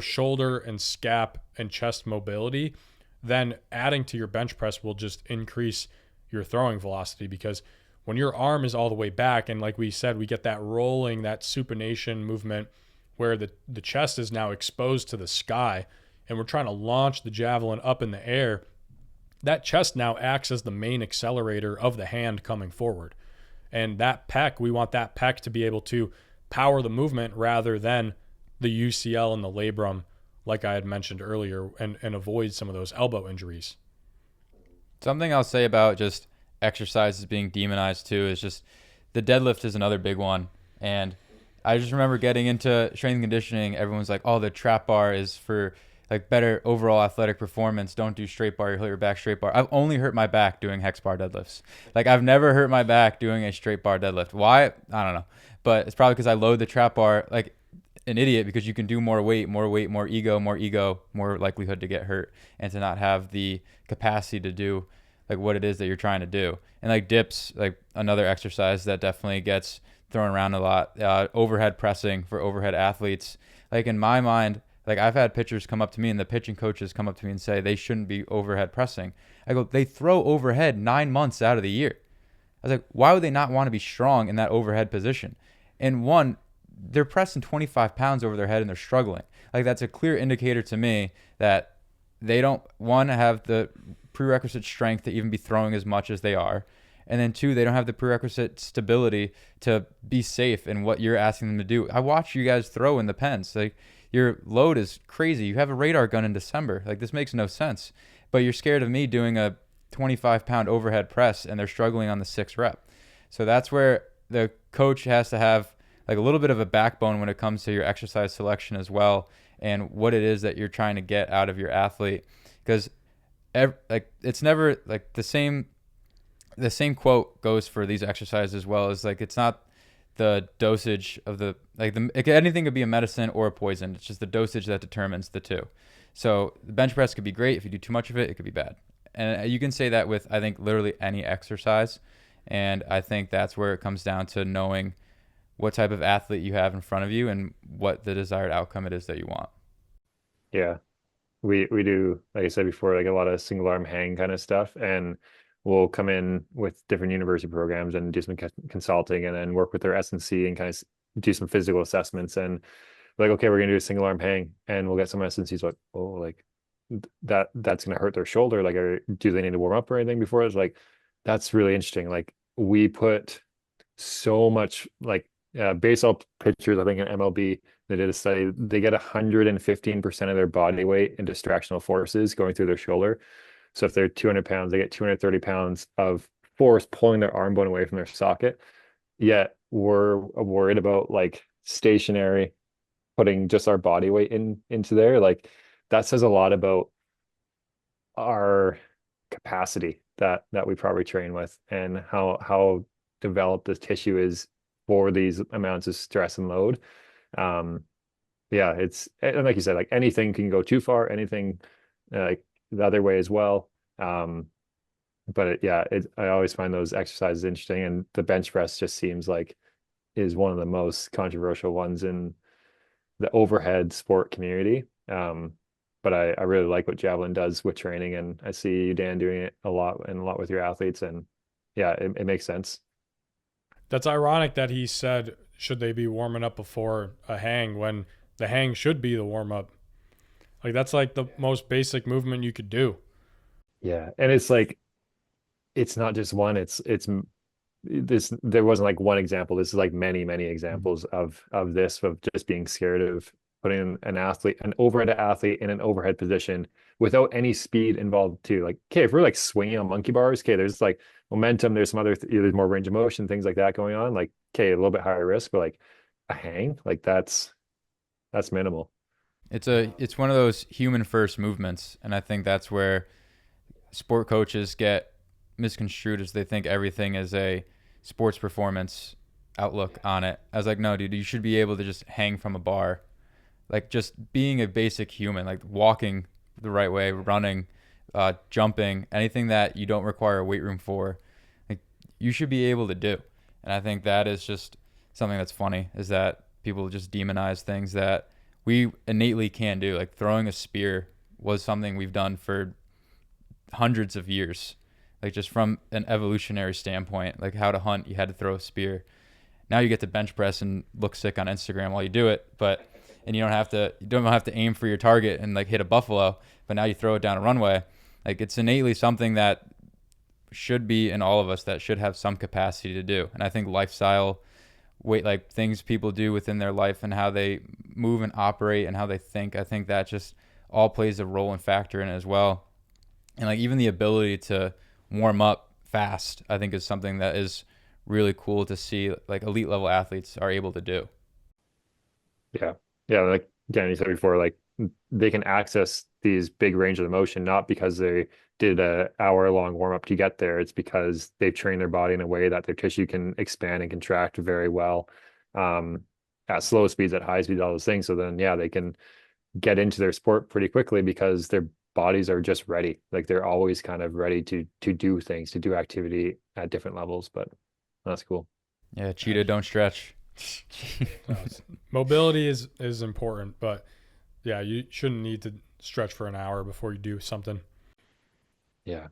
shoulder and scap and chest mobility, then adding to your bench press will just increase your throwing velocity, because when your arm is all the way back, and like we said, we get that rolling, that supination movement where the chest is now exposed to the sky, and we're trying to launch the javelin up in the air, that chest now acts as the main accelerator of the hand coming forward. And that pec, we want that pec to be able to power the movement rather than the UCL and the labrum, like I had mentioned earlier, and avoid some of those elbow injuries. Something I'll say about just exercises being demonized too is just the deadlift is another big one. And I just remember getting into strength and conditioning. Everyone's like, oh, the trap bar is for like better overall athletic performance. Don't do straight bar, you hurt your back straight bar. I've only hurt my back doing hex bar deadlifts. Like I've never hurt my back doing a straight bar deadlift. Why? I don't know. But it's probably because I load the trap bar like an idiot, because you can do more weight, more ego, more likelihood to get hurt and to not have the capacity to do like what it is that you're trying to do. And like dips, like another exercise that definitely gets thrown around a lot. Overhead pressing for overhead athletes. Like in my mind, like I've had pitchers come up to me and the pitching coaches come up to me and say they shouldn't be overhead pressing. I go, they throw overhead 9 months out of the year. I was like, why would they not want to be strong in that overhead position? And one, they're pressing 25 pounds over their head and they're struggling. Like that's a clear indicator to me that they don't, one, have the prerequisite strength to even be throwing as much as they are. And then two, they don't have the prerequisite stability to be safe in what you're asking them to do. I watch you guys throw in the pens. Like your load is crazy. You have a radar gun in December. Like this makes no sense. But you're scared of me doing a 25-pound overhead press and they're struggling on the 6th rep. So that's where the coach has to have like a little bit of a backbone when it comes to your exercise selection as well, and what it is that you're trying to get out of your athlete. Because like it's never like the same quote goes for these exercises as well. As like it's not the dosage of the anything could be a medicine or a poison. It's just the dosage that determines the two. So the bench press could be great. If you do too much of it, it could be bad. And you can say that with, I think, literally any exercise. And I think that's where it comes down to knowing what type of athlete you have in front of you and what the desired outcome it is that you want. Yeah. We do, like I said before, like a lot of single arm hang kind of stuff, and we'll come in with different university programs and do some consulting, and then work with their S&C and kind of do some physical assessments, and like, okay, we're gonna do a single arm hang, and we'll get some S&Cs like, oh, like that's gonna hurt their shoulder. Like, do they need to warm up or anything before? It's like, that's really interesting. Like we put so much like baseball pitchers, I think in MLB, they did a study, they get 115% of their body weight in distractional forces going through their shoulder. So if they're 200 pounds, they get 230 pounds of force pulling their arm bone away from their socket. Yet we're worried about like stationary, putting just our body weight into there. Like that says a lot about our capacity that we probably train with, and how developed the tissue is for these amounts of stress and load. Yeah, it's, and like you said, like anything can go too far, anything like the other way as well. But I always find those exercises interesting, and the bench press just seems like is one of the most controversial ones in the overhead sport community. But I really like what Javelin does with training, and I see you, Dan, doing it a lot with your athletes, and yeah, it makes sense. That's ironic that he said, should they be warming up before a hang, when the hang should be the warm up. Like that's like the most basic movement you could do. Yeah, and it's like, it's not just one. It's this. There wasn't like one example. This is like many examples of this, of just being scared of putting an overhead athlete in an overhead position without any speed involved too. Like, okay, if we're like swinging on monkey bars, okay, there's like momentum, there's some other there's more range of motion, things like that going on. Like, okay, a little bit higher risk, but like a hang, like that's minimal. It's one of those human first movements, and I think that's where sport coaches get misconstrued, as they think everything is a sports performance outlook on it. I was like, no, dude, you should be able to just hang from a bar. Like just being a basic human, like walking the right way, running, jumping, anything that you don't require a weight room for. Like you should be able to do. And I think that is just something that's funny, is that people just demonize things that we innately can do. Like throwing a spear was something we've done for hundreds of years. Like just from an evolutionary standpoint, like how to hunt, you had to throw a spear. Now you get to bench press and look sick on Instagram while you do it, and you don't have to aim for your target and like hit a buffalo, but now you throw it down a runway. Like it's innately something that should be in all of us, that should have some capacity to do. And I think lifestyle, like things people do within their life and how they move and operate and how they think, I think that just all plays a role and factor in it as well. And like even the ability to warm up fast, I think is something that is really cool to see like elite level athletes are able to do. Yeah, like Danny said before, like they can access these big range of motion not because they did a hour-long warm-up to get there. It's because they've trained their body in a way that their tissue can expand and contract very well at slow speeds, at high speeds, all those things. So then, yeah, they can get into their sport pretty quickly because their bodies are just ready. Like they're always kind of ready to do things, to do activity at different levels. But that's cool. Yeah, cheetah don't stretch. Mobility is important, but yeah, you shouldn't need to stretch for an hour before you do something. Yeah.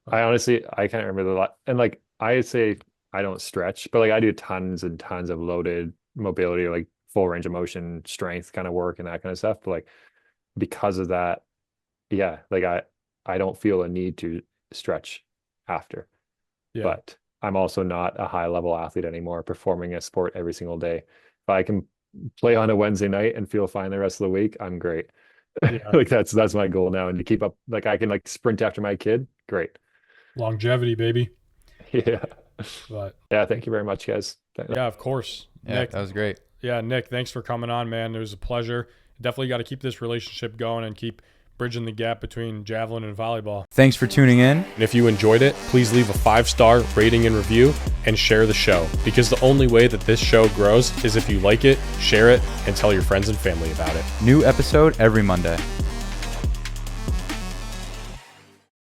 I can't remember the lot. And like I say I don't stretch, but like I do tons and tons of loaded mobility, like full range of motion, strength kind of work and that kind of stuff. But like because of that, yeah, like I don't feel a need to stretch after. Yeah. But I'm also not a high level athlete anymore, performing a sport every single day. If I can play on a Wednesday night and feel fine the rest of the week, I'm great. Yeah. Like that's my goal now. And to keep up, like I can like sprint after my kid. Great. Longevity, baby. Yeah. But yeah, thank you very much, guys. Yeah, of course. Yeah, Nick, that was great. Yeah, Nick, thanks for coming on, man. It was a pleasure. Definitely got to keep this relationship going and keep bridging the gap between javelin and volleyball. Thanks for tuning in. And if you enjoyed it, please leave a 5-star rating and review and share the show, because the only way that this show grows is if you like it, share it, and tell your friends and family about it. New episode every Monday.